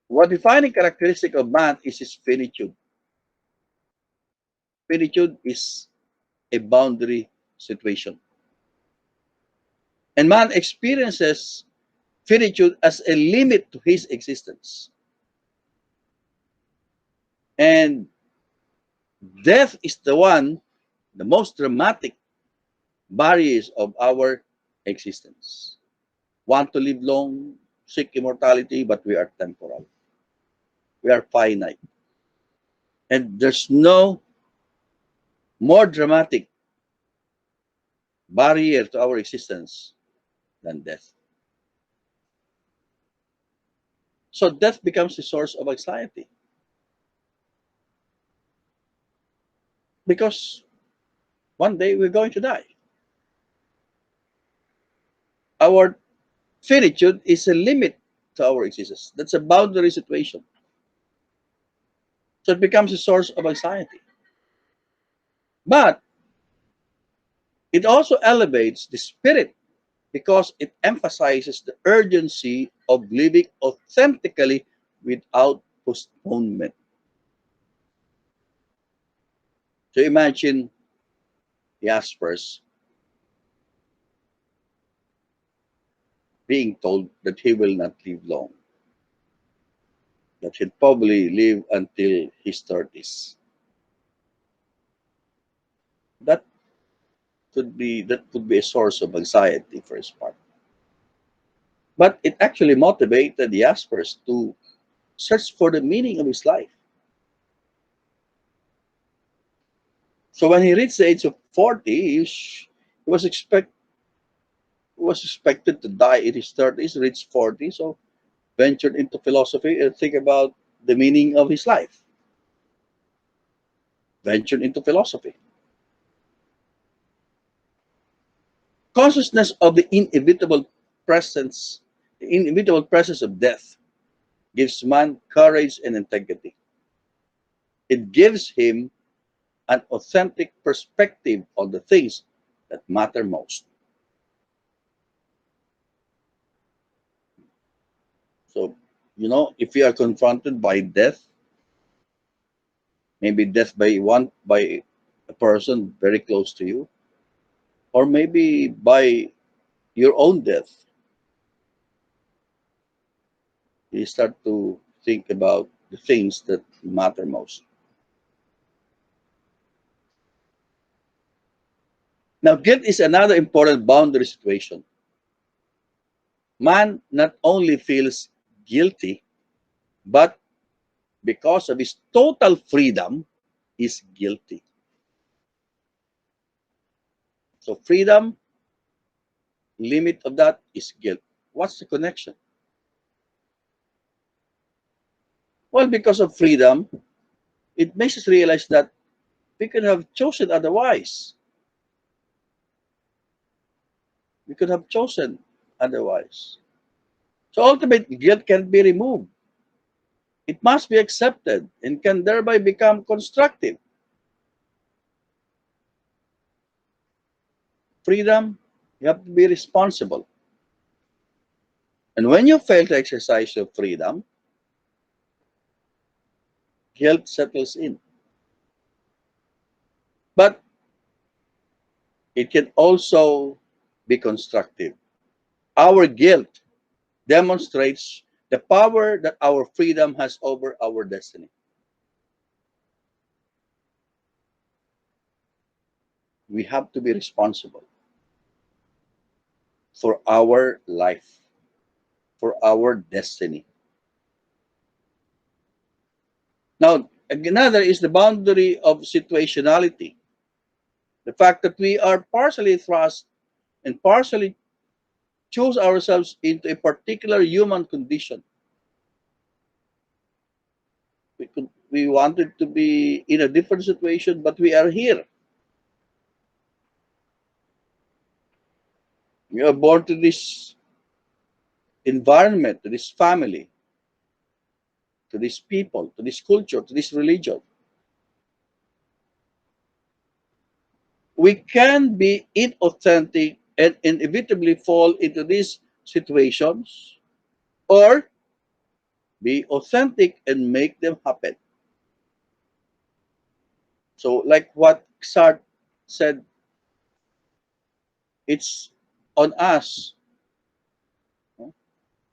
One defining characteristic of man is his finitude. Finitude is a boundary situation. And man experiences finitude as a limit to his existence. And death is the most dramatic barriers of our existence. Want to live long, seek immortality, but we are temporal. We are finite. And there's no more dramatic barrier to our existence than death. So death becomes the source of anxiety. Because one day we're going to die. Our finitude is a limit to our existence. That's a boundary situation. So it becomes a source of anxiety. But it also elevates the spirit because it emphasizes the urgency of living authentically without postponement. So imagine Jaspers being told that he will not live long, that he'll probably live until his 30s. That could be a source of anxiety for his part. But it actually motivated Jaspers to search for the meaning of his life. So when he reached the age of 40, he was expected to die in his 30s, reached 40, so ventured into philosophy and think about the meaning of his life. Ventured into philosophy. Consciousness of the inevitable presence of death gives man courage and integrity. It gives him an authentic perspective on the things that matter most. So, if you are confronted by death, maybe death by a person very close to you, or maybe by your own death, you start to think about the things that matter most. Now, guilt is another important boundary situation. Man not only feels guilty, but because of his total freedom, is guilty. So freedom, limit of that is guilt. What's the connection? Well, because of freedom, it makes us realize that we could have chosen otherwise. We could have chosen otherwise. So ultimately, guilt can be removed. It must be accepted and can thereby become constructive. Freedom, you have to be responsible. And when you fail to exercise your freedom, guilt settles in. But it can also be constructive. Our guilt demonstrates the power that our freedom has over our destiny. We have to be responsible for our life, for our destiny. Now, another is the boundary of situationality. The fact that we are partially thrust and partially choose ourselves into a particular human condition. We wanted to be in a different situation, but we are here. We are born to this environment, to this family, to these people, to this culture, to this religion. We can be inauthentic and inevitably fall into these situations, or be authentic and make them happen. So, like what Sartre said, it's on us.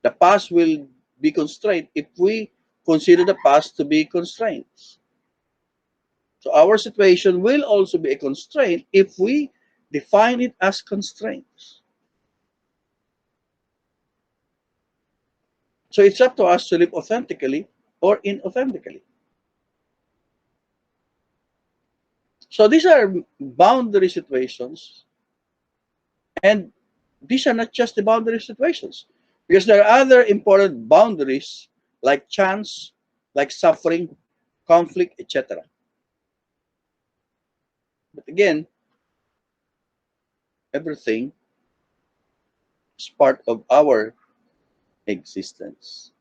The past will be constrained if we consider the past to be constraints. So our situation will also be a constraint if we define it as constraints. So it's up to us to live authentically or inauthentically. So these are boundary situations, and these are not just the boundary situations, because there are other important boundaries like chance, like suffering, conflict, etc. But again, everything is part of our existence.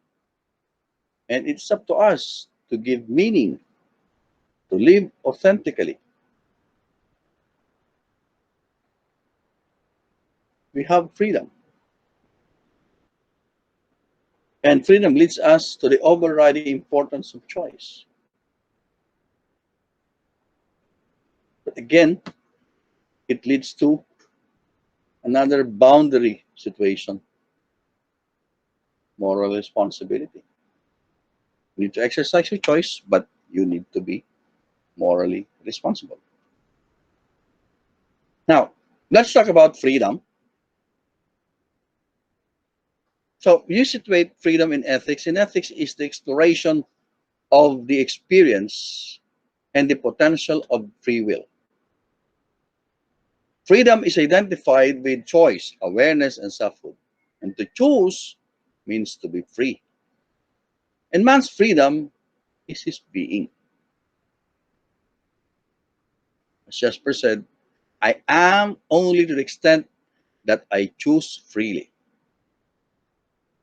And it's up to us to give meaning, to live authentically. We have freedom. And freedom leads us to the overriding importance of choice. But again, it leads to another boundary situation, moral responsibility. You need to exercise your choice, but you need to be morally responsible. Now, let's talk about freedom. So you situate freedom in ethics. In ethics is the exploration of the experience and the potential of free will. Freedom is identified with choice, awareness, and selfhood. And to choose means to be free. And man's freedom is his being. As Jaspers said, I am only to the extent that I choose freely.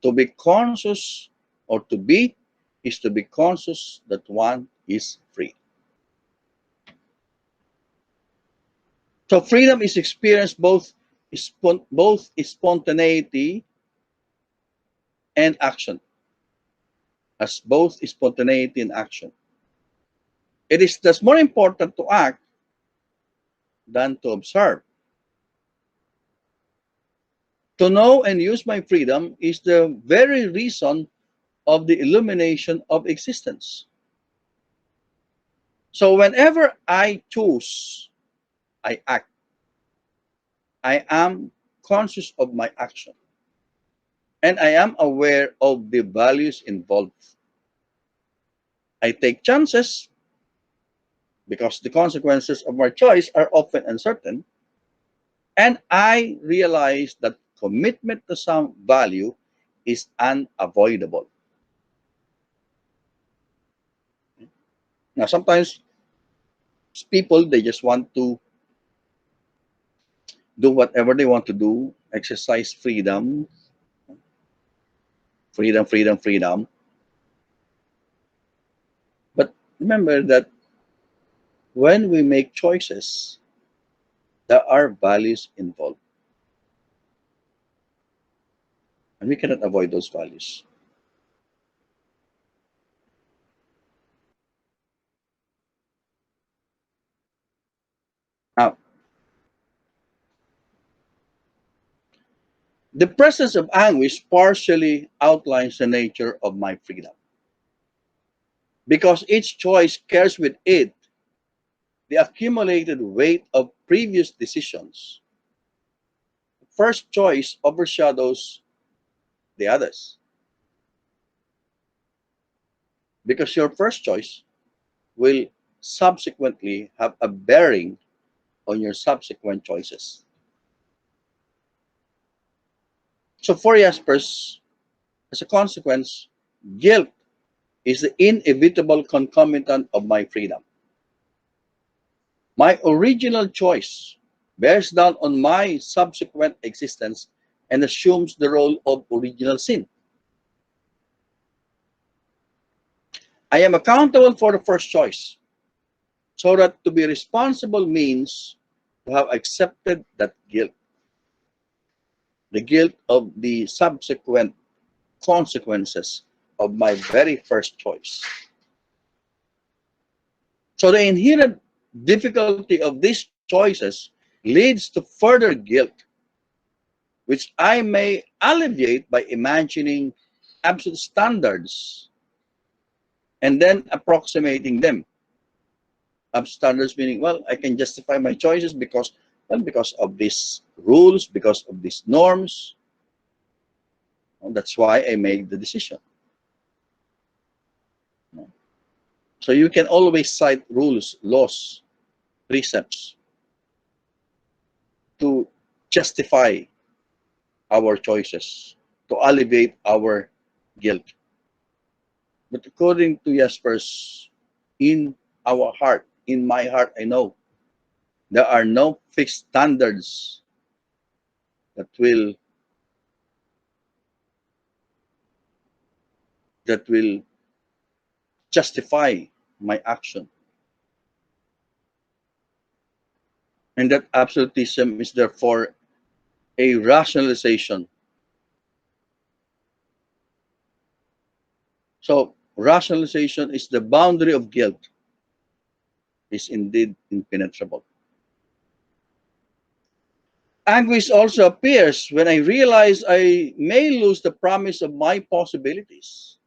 To be conscious or to be is to be conscious that one is free. So freedom is experienced both spontaneity and action, as both spontaneity and action. It is thus more important to act than to observe. To know and use my freedom is the very reason of the illumination of existence. So whenever I choose, I act. I am conscious of my action. And I am aware of the values involved. I take chances because the consequences of my choice are often uncertain. And I realize that commitment to some value is unavoidable. Now, sometimes people, they just want to do whatever they want to do, exercise freedom, freedom, freedom, freedom. But remember that when we make choices, there are values involved, and we cannot avoid those values. Now, the presence of anguish partially outlines the nature of my freedom. Because each choice carries with it the accumulated weight of previous decisions. The first choice overshadows the others. Because your first choice will subsequently have a bearing on your subsequent choices. So for Jaspers, as a consequence, guilt is the inevitable concomitant of my freedom. My original choice bears down on my subsequent existence and assumes the role of original sin. I am accountable for the first choice, so that to be responsible means to have accepted that guilt, the guilt of the subsequent consequences of my very first choice. So the inherent difficulty of these choices leads to further guilt, which I may alleviate by imagining absolute standards and then approximating them. Absolute standards meaning, well, I can justify my choices because, well, because of these rules, because of these norms. Well, that's why I made the decision. So you can always cite rules, laws, precepts to justify our choices, to alleviate our guilt. But according to Jaspers, in our heart, in my heart, I know there are no fixed standards that will that will justify my action. And that absolutism is therefore a rationalization. So rationalization is the boundary of guilt, is indeed impenetrable. Anguish also appears when I realize I may lose the promise of my possibilities.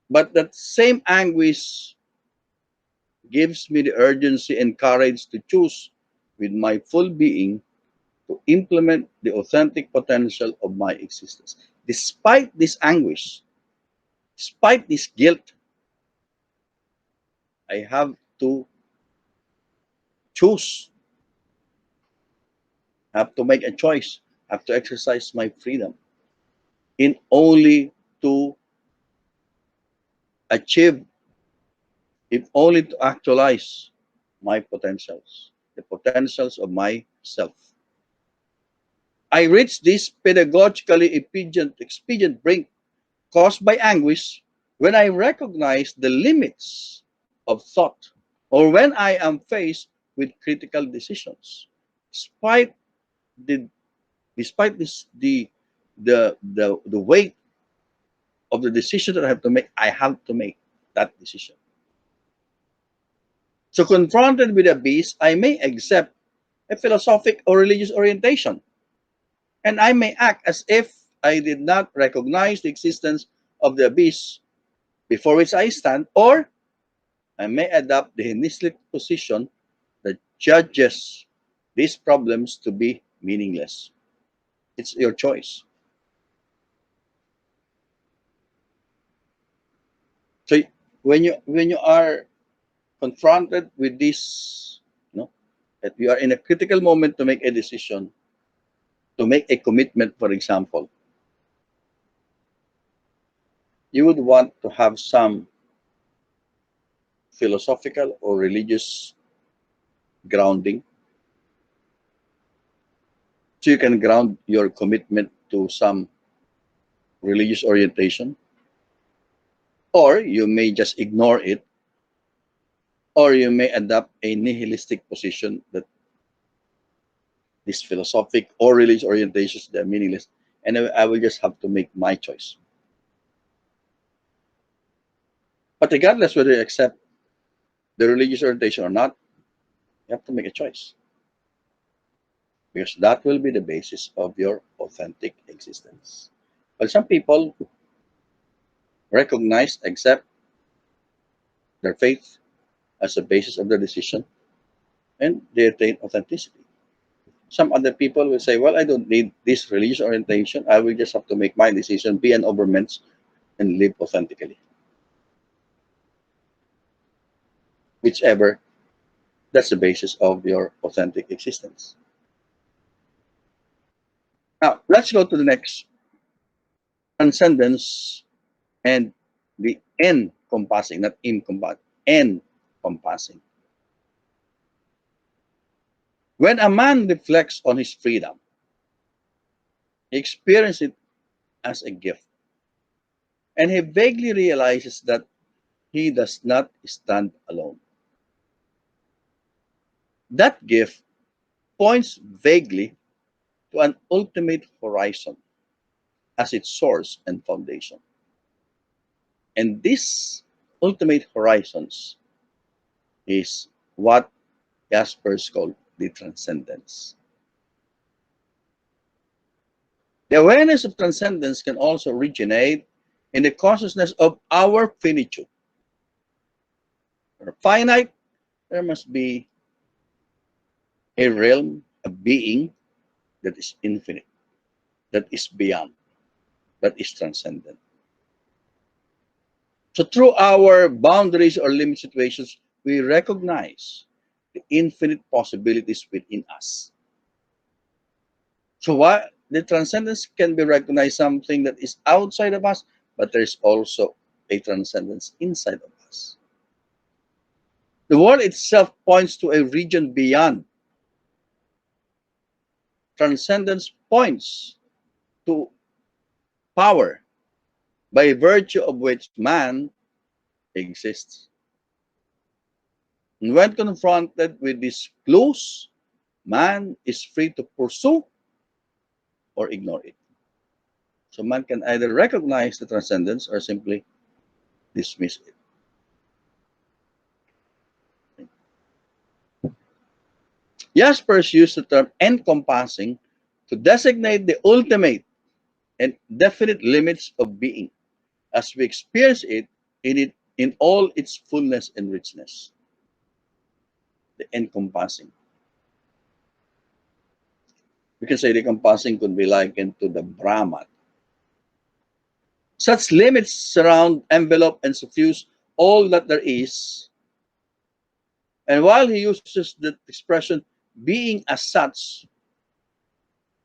But that same anguish gives me the urgency and courage to choose with my full being to implement the authentic potential of my existence. Despite this anguish, despite this guilt, I have to choose, have to make a choice, have to exercise my freedom in only to achieve, if only to actualize my potentials, the potentials of myself. I reach this pedagogically expedient brink caused by anguish when I recognize the limits of thought or when I am faced with critical decisions. Despite the despite this the weight of the decision that I have to make, I have to make that decision. So confronted with a beast, I may accept a philosophic or religious orientation, and I may act as if I did not recognize the existence of the abyss before which I stand, or I may adopt the nihilistic position that judges these problems to be meaningless. It's your choice. So when you are confronted with this, that you are in a critical moment to make a decision, to make a commitment, for example, you would want to have some philosophical or religious grounding, so you can ground your commitment to some religious orientation, or you may just ignore it, or you may adopt a nihilistic position that these philosophic or religious orientations, they're meaningless, and I will just have to make my choice. But regardless whether you accept the religious orientation or not, you have to make a choice, because that will be the basis of your authentic existence. But some people recognize, accept their faith as a basis of their decision, and they attain authenticity. Some other people will say, well, I don't need this religious orientation. I will just have to make my decision, be an overmensch, and live authentically. Whichever, that's the basis of your authentic existence. Now, let's go to the next. Transcendence and the encompassing, not encompassing, encompassing. When a man reflects on his freedom, he experiences it as a gift, and he vaguely realizes that he does not stand alone. That gift points vaguely to an ultimate horizon as its source and foundation. And this ultimate horizons is what Jaspers called the transcendence. The awareness of transcendence can also originate in the consciousness of our finitude. For finite, there must be a realm, a being that is infinite, that is beyond, that is transcendent. So through our boundaries or limit situations, we recognize the infinite possibilities within us. So while the transcendence can be recognized something that is outside of us, but there is also a transcendence inside of us. The world itself points to a region beyond. Transcendence points to power, by virtue of which man exists. And when confronted with these clues, man is free to pursue or ignore it. So man can either recognize the transcendence or simply dismiss it. Jaspers used the term encompassing to designate the ultimate and definite limits of being as we experience it in all its fullness and richness. The encompassing. We can say the encompassing could be likened to the Brahman. Such limits surround, envelop, and suffuse all that there is. And while he uses the expression being as such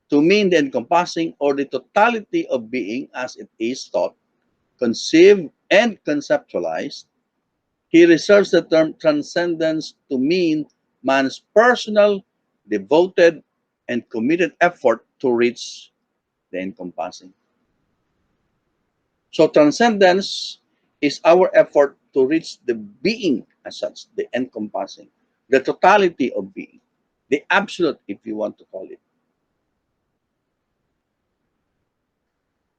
to mean the encompassing or the totality of being as it is thought, conceived, and conceptualized, he reserves the term transcendence to mean man's personal, devoted, and committed effort to reach the encompassing. So transcendence is our effort to reach the being as such, the encompassing, the totality of being, the absolute, if you want to call it.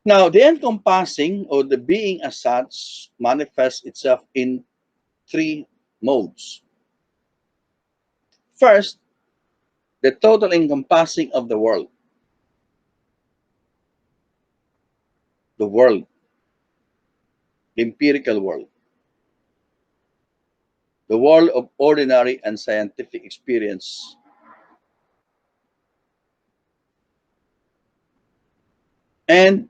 Now, the encompassing or the being as such manifests itself in three modes. First, the total encompassing of the world. The world. the empirical world, the world of ordinary and scientific experience, and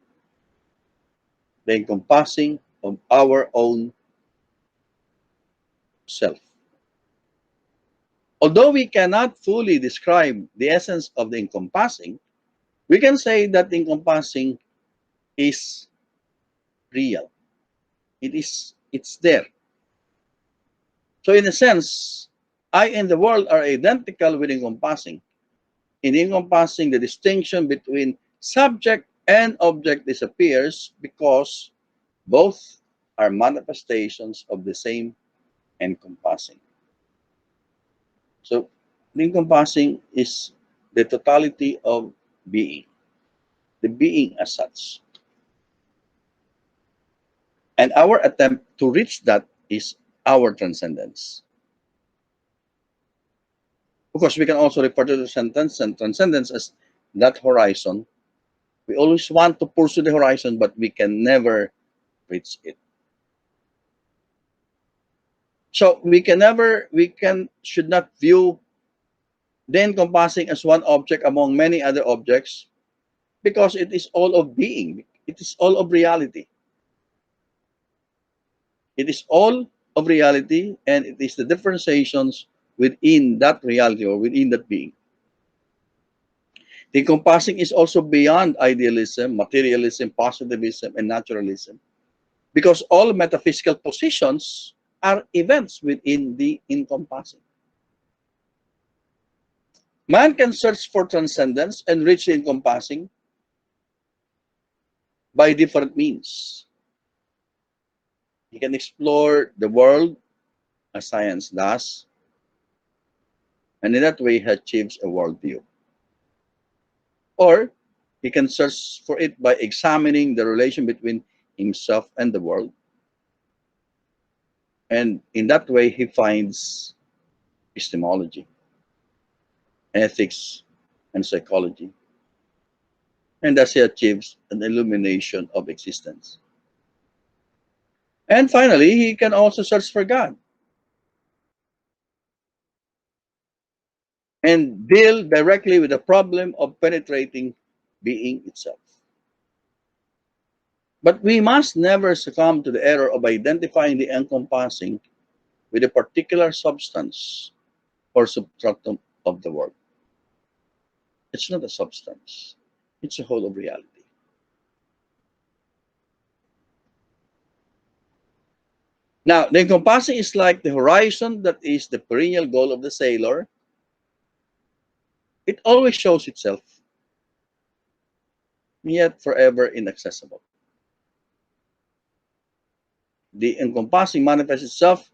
the encompassing of our own self. Although we cannot fully describe the essence of the encompassing, we can say that the encompassing is real. It's there. So in a sense, I and the world are identical with encompassing. In encompassing, the distinction between subject and object disappears because both are manifestations of the same encompassing. So the encompassing is the totality of being, the being as such. And our attempt to reach that is our transcendence. Of course, we can also refer to the sentence and transcendence as that horizon. We always want to pursue the horizon, but we can never reach it. So should not view the encompassing as one object among many other objects, because it is all of being. It is all of reality. It is all of reality, and it is the differentiations within that reality or within that being. The encompassing is also beyond idealism, materialism, positivism, and naturalism, because all metaphysical positions are events within the encompassing. Man can search for transcendence and reach the encompassing by different means. He can explore the world as science does, and in that way he achieves a worldview. Or he can search for it by examining the relation between himself and the world. And in that way he finds epistemology, ethics, and psychology. And thus he achieves an illumination of existence. And finally, he can also search for God and deal directly with the problem of penetrating being itself. But we must never succumb to the error of identifying the encompassing with a particular substance or substratum of the world. It's not a substance, it's a whole of reality. Now, the encompassing is like the horizon that is the perennial goal of the sailor. It always shows itself, yet forever inaccessible. The encompassing manifests itself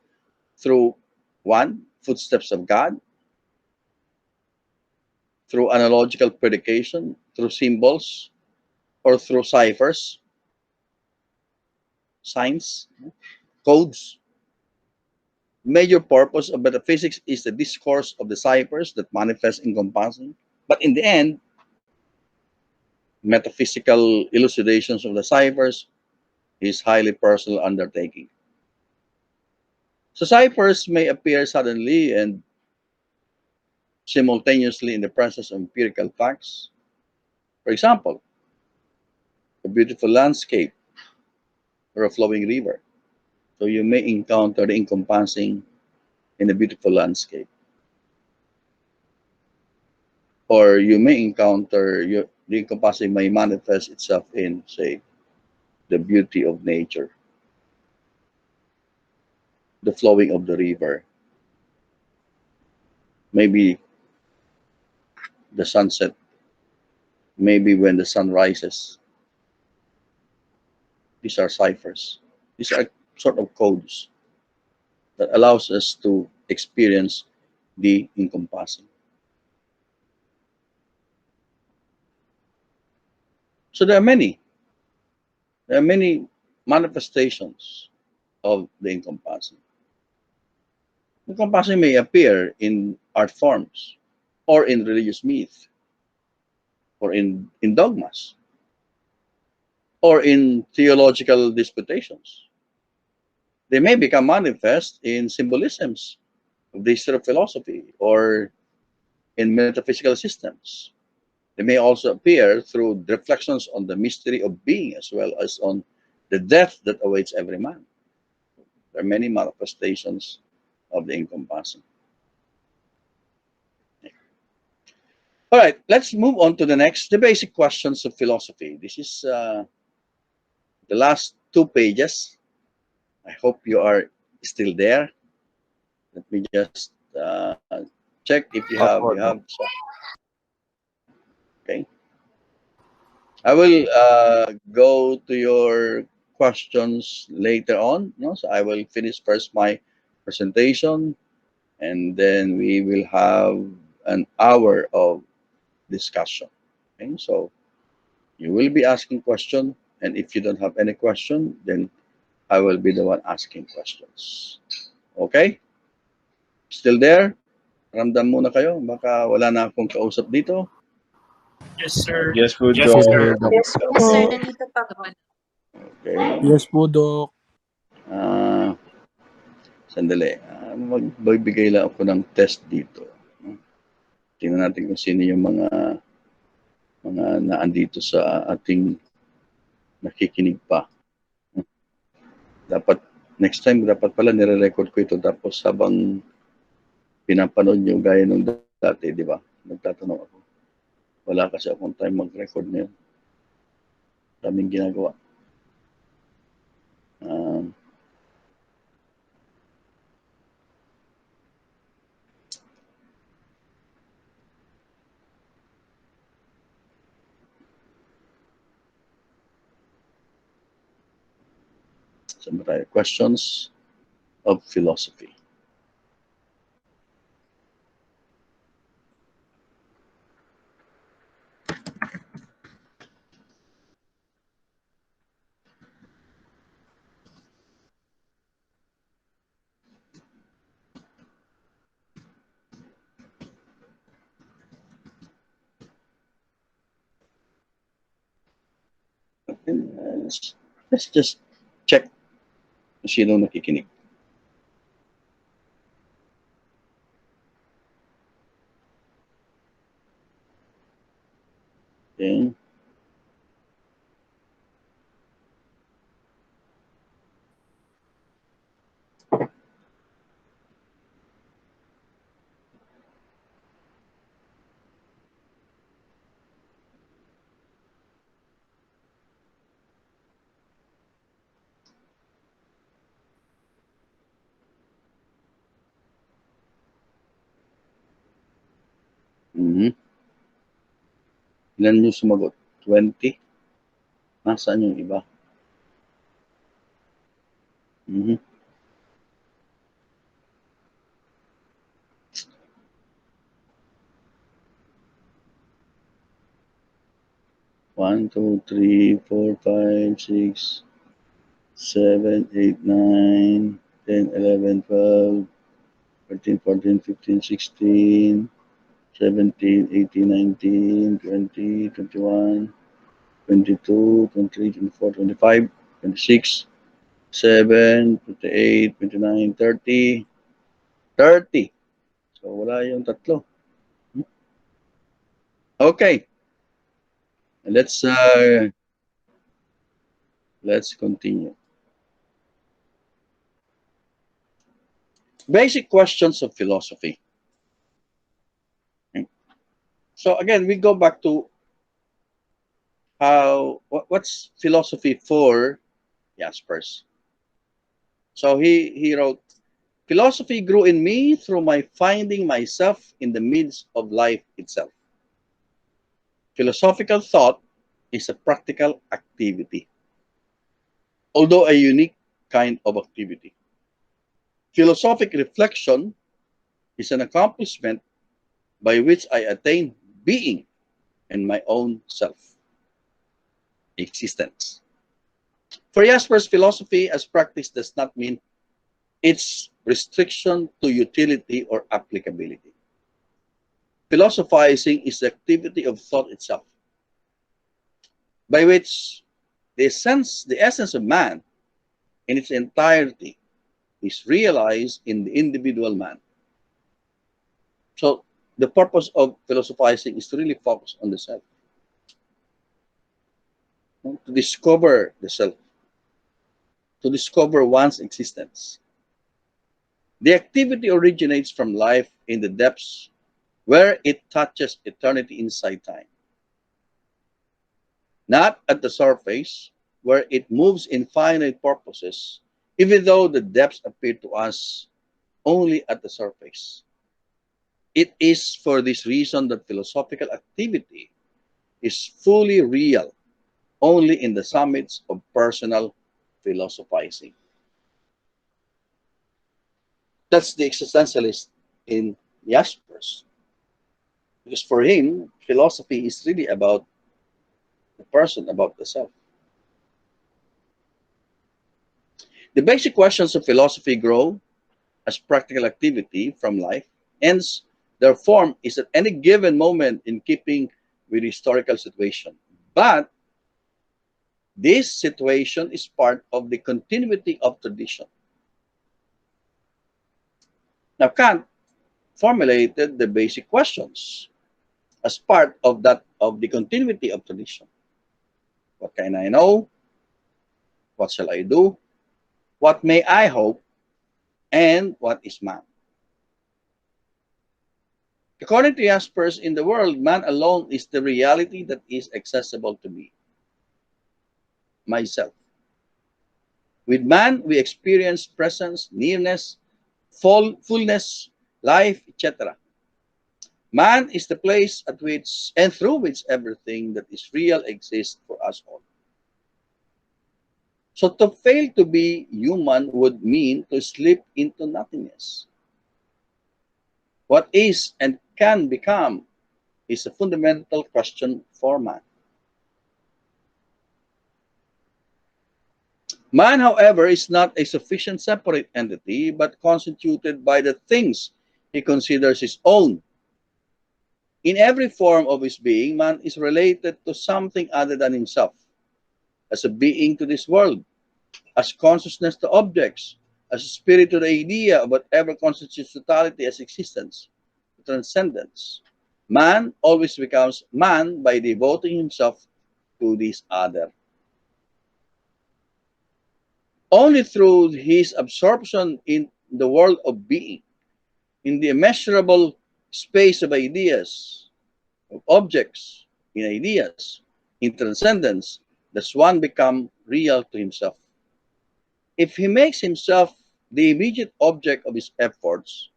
through one, footsteps of God, through analogical predication, through symbols, or through ciphers, signs, codes. Major purpose of metaphysics is the discourse of the ciphers that manifest encompassing. But in the end, metaphysical elucidations of the ciphers is highly personal undertaking. So ciphers may appear suddenly and simultaneously in the presence of empirical facts. For example, a beautiful landscape or a flowing river. So you may encounter the encompassing in a beautiful landscape. Or you may encounter the encompassing may manifest itself in, say, the beauty of nature, the flowing of the river, maybe the sunset, maybe when the sun rises. These are ciphers. These are sort of codes that allows us to experience the encompassing. So there are many manifestations of the encompassing. Encompassing may appear in art forms, or in religious myth, or in dogmas, or in theological disputations. They may become manifest in symbolisms of the history of philosophy or in metaphysical systems. They may also appear through reflections on the mystery of being as well as on the death that awaits every man. There are many manifestations of the encompassing. All right, let's move on to the next, the basic questions of philosophy. This is the last 2 pages. I hope you are still there. Let me just check if you Opo, have Doc. so, okay. I will go to your questions later on. No? So I will finish first my presentation, and then we will have an hour of discussion. Okay? So you will be asking question, and if you don't have any question, then I will be the one asking questions. Okay? Still there? Ramdam muna kayo. Baka wala na akong kausap dito. Yes, sir. Yes po, Yes, Doc. sir. Doc. Yes Yes, sir. po. Nandito pa po. Okay. Yes po, Doc. Ah, sandali. Magbibigay lang ako ng test dito. Tingnan natin kung sino yung mga naandito sa ating nakikinig pa. Dapat next time dapat pala nire-record ko ito tapos habang pinapanood nyo gaya nung dati, di ba? Nagtatanong ako. Wala kasi akong time mag-record na yun. Daming ginagawa. Saan ba tayo? Questions of philosophy. Let's just check kung sino nakikinig. Okay. Mm-hmm. Ilan yung sumagot? 20? Nasaan yung iba? Mm-hmm. One, two, three, four, five, 6, 7, 8, 9, 10, 11, 12, 13, 14, 15, 16, 17, 18, 19, 20, 21, 22, 23, 24, 25, 26, 7, 28, 29, 30, 30. So wala yung tatlo. Okay. Let's continue. Basic questions of philosophy. Okay. So again, we go back to what's philosophy for Jaspers. So he wrote, philosophy grew in me through my finding myself in the midst of life itself. Philosophical thought is a practical activity, although a unique kind of activity. Philosophic reflection is an accomplishment by which I attain being and my own self, existence. For Jaspers, philosophy as practice does not mean its restriction to utility or applicability. Philosophizing is the activity of thought itself, by which the essence of man in its entirety is realized in the individual man. So the purpose of philosophizing is to really focus on the self, to discover the self, to discover one's existence. The activity originates from life in the depths where it touches eternity inside time, not at the surface where it moves in finite purposes, even though the depths appear to us only at the surface. It is for this reason that philosophical activity is fully real only in the summits of personal philosophizing. That's the existentialist in Jaspers. Because for him, philosophy is really about the person, about the self. The basic questions of philosophy grow as practical activity from life. Hence, their form is at any given moment in keeping with historical situation. But this situation is part of the continuity of tradition. Now, Kant formulated the basic questions as part of that of the continuity of tradition. What can I know? What shall I do? What may I hope? And what is man? According to Jaspers, in the world, man alone is the reality that is accessible to me, myself. With man, we experience presence, nearness, fullness, life, etc. Man is the place at which and through which everything that is real exists for us all. So to fail to be human would mean to slip into nothingness. What is and can become is a fundamental question for man. Man, however, is not a sufficient separate entity, but constituted by the things he considers his own. In every form of his being, man is related to something other than himself, as a being to this world, as consciousness to objects, as a spirit to the idea of whatever constitutes totality as existence, transcendence. Man always becomes man by devoting himself to this other. Only through his absorption in the world of being, in the immeasurable space of ideas, of objects, in ideas, in transcendence, does one become real to himself. If he makes himself the immediate object of his efforts,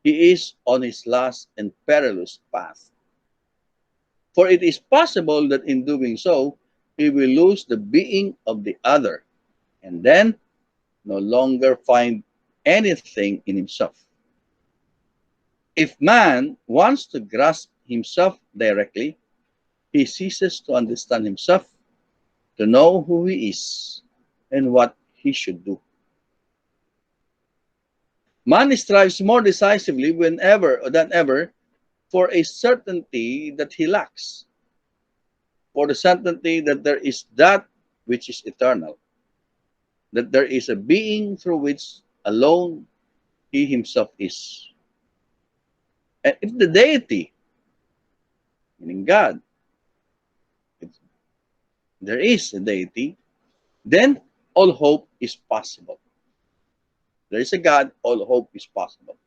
he is on his last and perilous path. For it is possible that in doing so, he will lose the being of the other, and then no longer find anything in himself. If man wants to grasp himself directly, he ceases to understand himself, to know who he is and what he should do. Man strives more decisively whenever than ever for a certainty that he lacks, for the certainty that there is that which is eternal, that there is a being through which alone he himself is. And if the deity, meaning God, if there is a deity, then all hope is possible. There is a God, all hope is possible.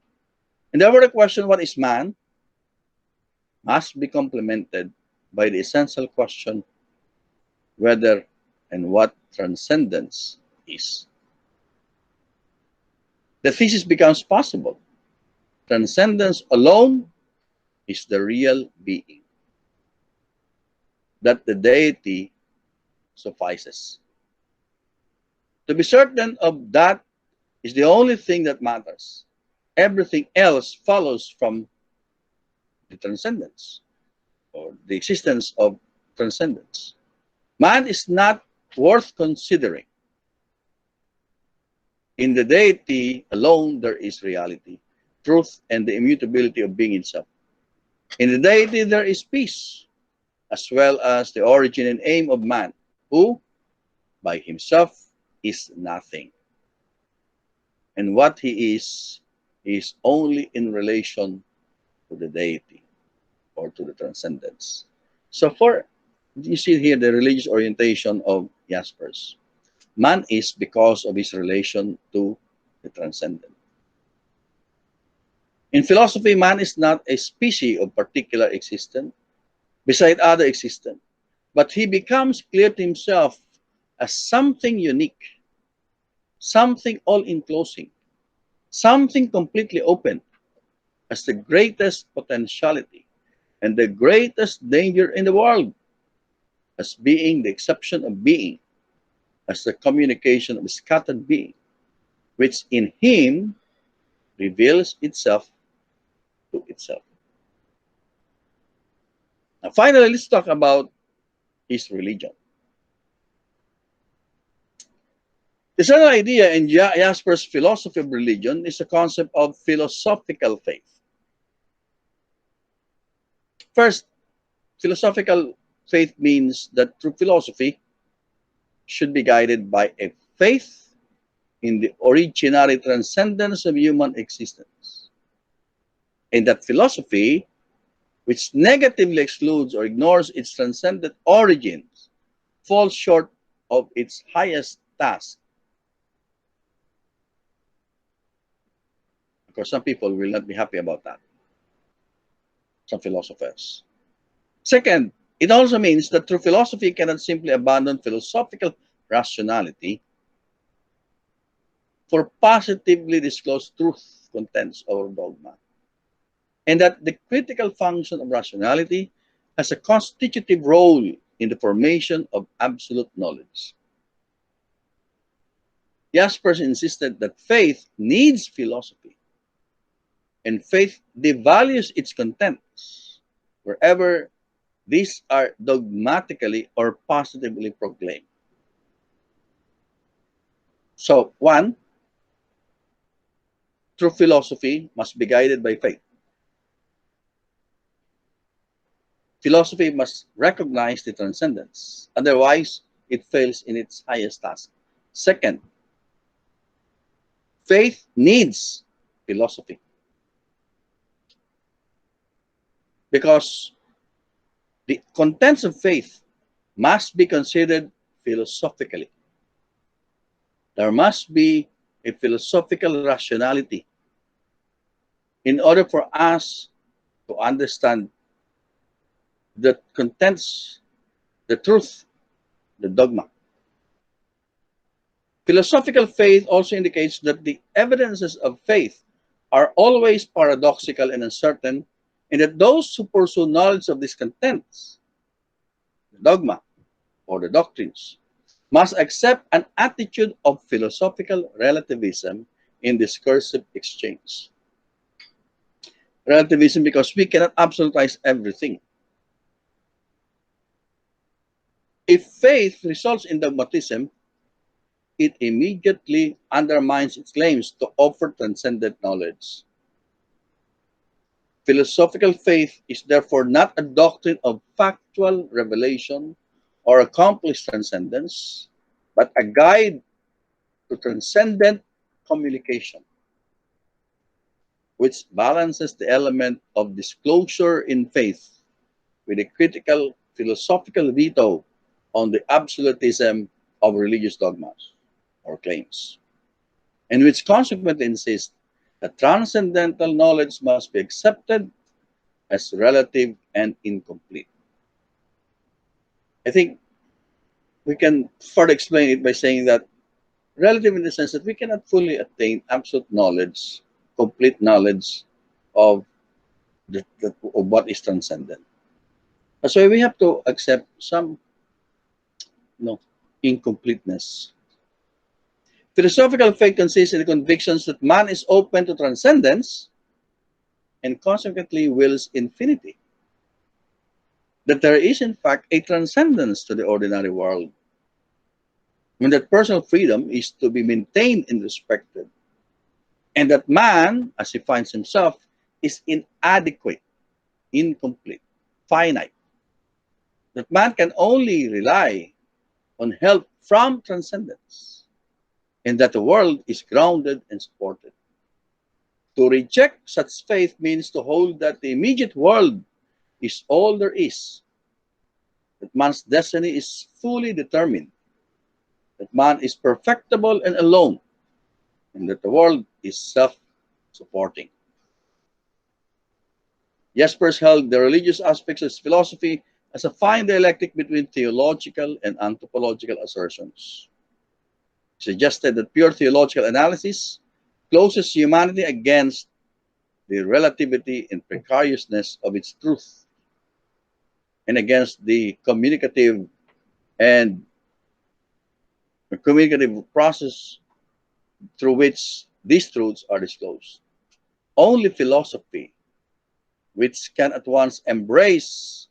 And therefore the question, what is man, must be complemented by the essential question, whether and what transcendence is. The thesis becomes possible. Transcendence alone is the real being. That the deity suffices. To be certain of that is the only thing that matters. Everything else follows from the transcendence or the existence of transcendence. Man is not worth considering. In the deity alone, there is reality, truth, and the immutability of being itself. In the deity, there is peace, as well as the origin and aim of man, who, by himself, is nothing. and what he is only in relation to the deity or to the transcendence. So for, you see here the religious orientation of Jaspers. Man is because of his relation to the transcendent. In philosophy, man is not a species of particular existence beside other existence, but he becomes clear to himself as something unique, something all-enclosing, something completely open, as the greatest potentiality and the greatest danger in the world, as being the exception of being, as the communication of scattered being, which in him reveals itself to itself. Now, finally, let's talk about his religion. The central idea in Jasper's philosophy of religion is the concept of philosophical faith. First, philosophical faith means that true philosophy should be guided by a faith in the originary transcendence of human existence. And that philosophy, which negatively excludes or ignores its transcendent origins, falls short of its highest task. Of course, some people will not be happy about that, some philosophers. Second, it also means that true philosophy cannot simply abandon philosophical rationality for positively disclosed truth contents or dogma, and that the critical function of rationality has a constitutive role in the formation of absolute knowledge. Jaspers insisted that faith needs philosophy, and faith devalues its contents wherever these are dogmatically or positively proclaimed. So, one, true philosophy must be guided by faith. Philosophy must recognize the transcendence, otherwise it fails in its highest task. Second, faith needs philosophy because the contents of faith must be considered philosophically. There must be a philosophical rationality in order for us to understand the contents, the truth, the dogma. Philosophical faith also indicates that the evidences of faith are always paradoxical and uncertain, and that those who pursue knowledge of these contents, the dogma or the doctrines, must accept an attitude of philosophical relativism in discursive exchange. Relativism because we cannot absolutize everything. If faith results in dogmatism, it immediately undermines its claims to offer transcendent knowledge. Philosophical faith is therefore not a doctrine of factual revelation or accomplished transcendence, but a guide to transcendent communication, which balances the element of disclosure in faith with a critical philosophical veto on the absolutism of religious dogmas or claims, and which consequently insists that transcendental knowledge must be accepted as relative and incomplete. I think we can further explain it by saying that relative in the sense that we cannot fully attain absolute knowledge, complete knowledge of, of what is transcendent. That's why we have to accept some incompleteness. Philosophical faith consists in the convictions that man is open to transcendence and consequently wills infinity. That there is in fact a transcendence to the ordinary world, when that personal freedom is to be maintained and respected, and that man, as he finds himself, is inadequate, incomplete, finite. That man can only rely on help from transcendence. and that the world is grounded and supported. To reject such faith means to hold that the immediate world is all there is, that man's destiny is fully determined, that man is perfectible and alone, and that the world is self-supporting. Jaspers held the religious aspects of philosophy as a fine dialectic between theological and anthropological assertions. He suggested that pure theological analysis closes humanity against the relativity and precariousness of its truth, and against the and communicative process through which these truths are disclosed. Only philosophy, which can at once embrace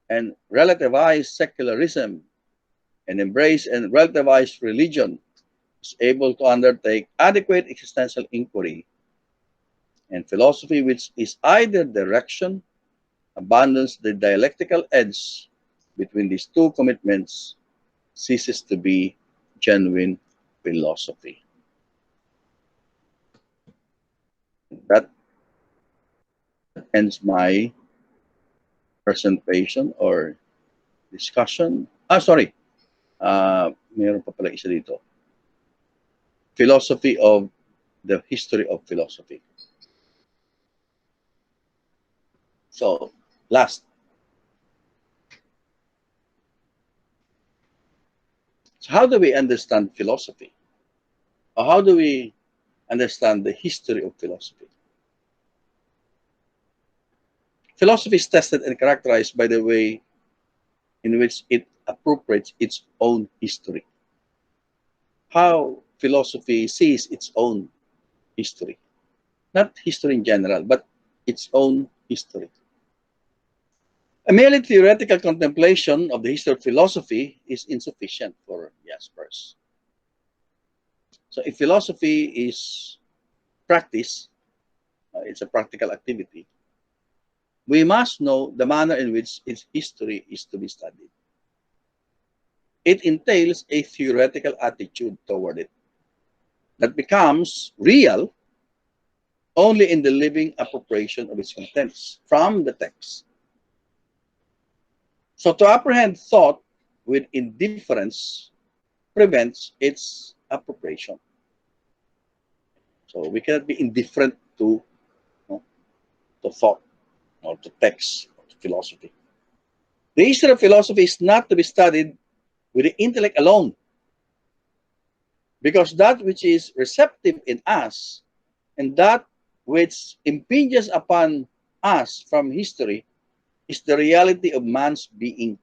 and relativize secularism and embrace and relativize religion, is able to undertake adequate existential inquiry. And philosophy, which is either direction, abandons the dialectical edge between these two commitments, ceases to be genuine philosophy. That ends my presentation or discussion. Sorry. Meron pa pala isa dito. Philosophy of the history of philosophy. So, last. So how do we understand philosophy? Or how do we understand the history of philosophy? Philosophy is tested and characterized by the way in which it appropriates its own history. How philosophy sees its own history. Not history in general, but its own history. A merely theoretical contemplation of the history of philosophy is insufficient for Jaspers. So if philosophy is practice, it's a practical activity, we must know the manner in which its history is to be studied. It entails a theoretical attitude toward it that becomes real only in the living appropriation of its contents from the text. So to apprehend thought with indifference prevents its appropriation. So we cannot be indifferent to thought or to text or to philosophy. The history of philosophy is not to be studied with the intellect alone, because that which is receptive in us and that which impinges upon us from history is the reality of man's being,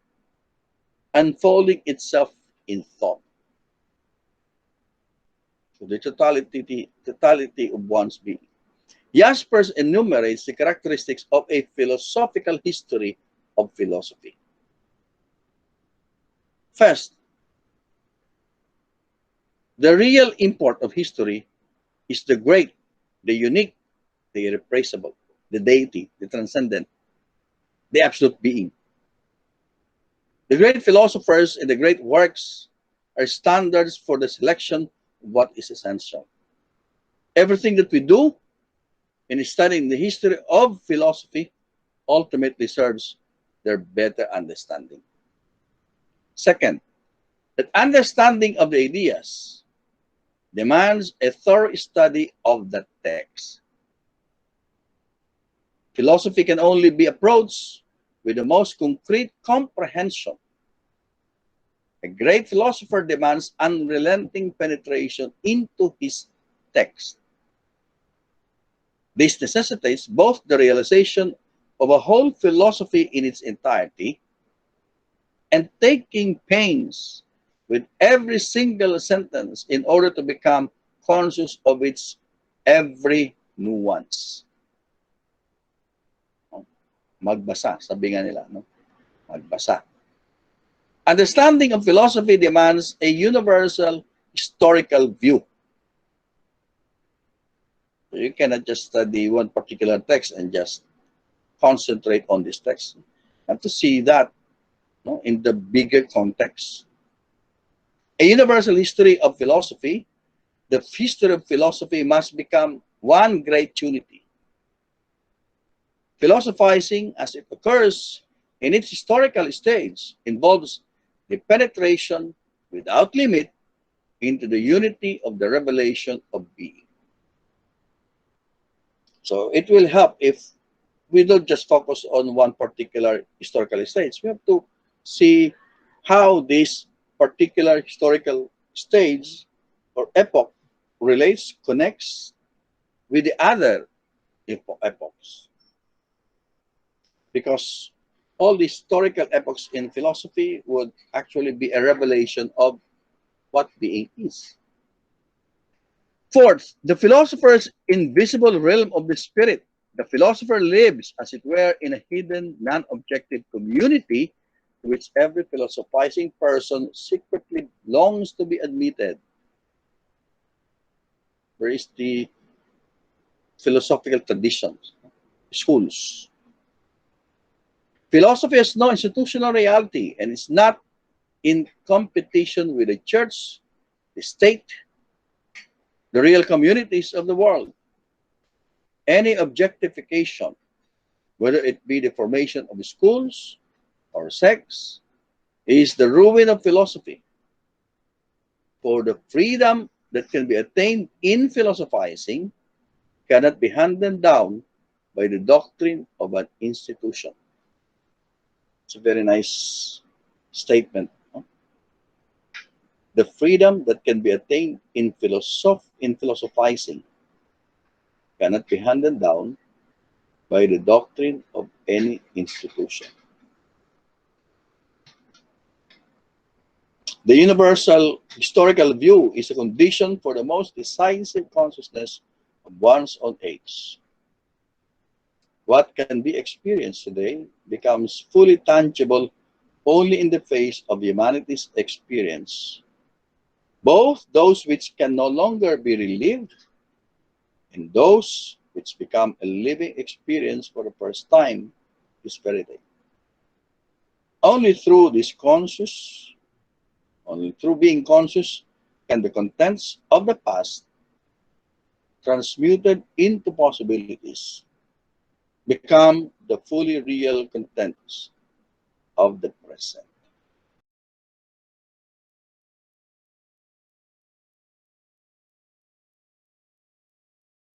unfolding itself in thought. So the totality of one's being. Jaspers enumerates the characteristics of a philosophical history of philosophy. First, the real import of history is the great, the unique, the irrepressible, the deity, the transcendent, the absolute being. The great philosophers and the great works are standards for the selection of what is essential. Everything that we do in studying the history of philosophy ultimately serves their better understanding. Second, that understanding of the ideas demands a thorough study of the text. Philosophy can only be approached with the most concrete comprehension. A great philosopher demands unrelenting penetration into his text. This necessitates both the realization of a whole philosophy in its entirety and taking pains with every single sentence in order to become conscious of its every nuance. Magbasa, sabi nga nila, no? Magbasa. Understanding of philosophy demands a universal historical view. You cannot just study one particular text and just concentrate on this text. You have to see that, no, in the bigger context. A universal history of philosophy the history of philosophy must become one great unity. Philosophizing, as it occurs in its historical stage, involves the penetration without limit into the unity of the revelation of being. So it will help if we don't just focus on one particular historical stage. We have to see how this particular historical stage or epoch relates, connects with the other epochs. Because all the historical epochs in philosophy would actually be a revelation of what being is. Fourth, the philosopher's invisible realm of the spirit. The philosopher lives, as it were, in a hidden, non-objective community to which every philosophizing person secretly longs to be admitted. Where is the philosophical traditions, schools? Philosophy has no institutional reality and is not in competition with the church, the state, the real communities of the world. Any objectification, whether it be the formation of schools or sects, is the ruin of philosophy. For the freedom that can be attained in philosophizing cannot be handed down by the doctrine of an institution. It's a very nice statement. The freedom that can be attained in philosophizing cannot be handed down by the doctrine of any institution. The universal historical view is a condition for the most decisive consciousness of one's own age. What can be experienced today becomes fully tangible only in the face of humanity's experience, both those which can no longer be relived and those which become a living experience for the first time this very day. Only through being conscious, can the contents of the past, transmuted into possibilities, become the fully real contents of the present.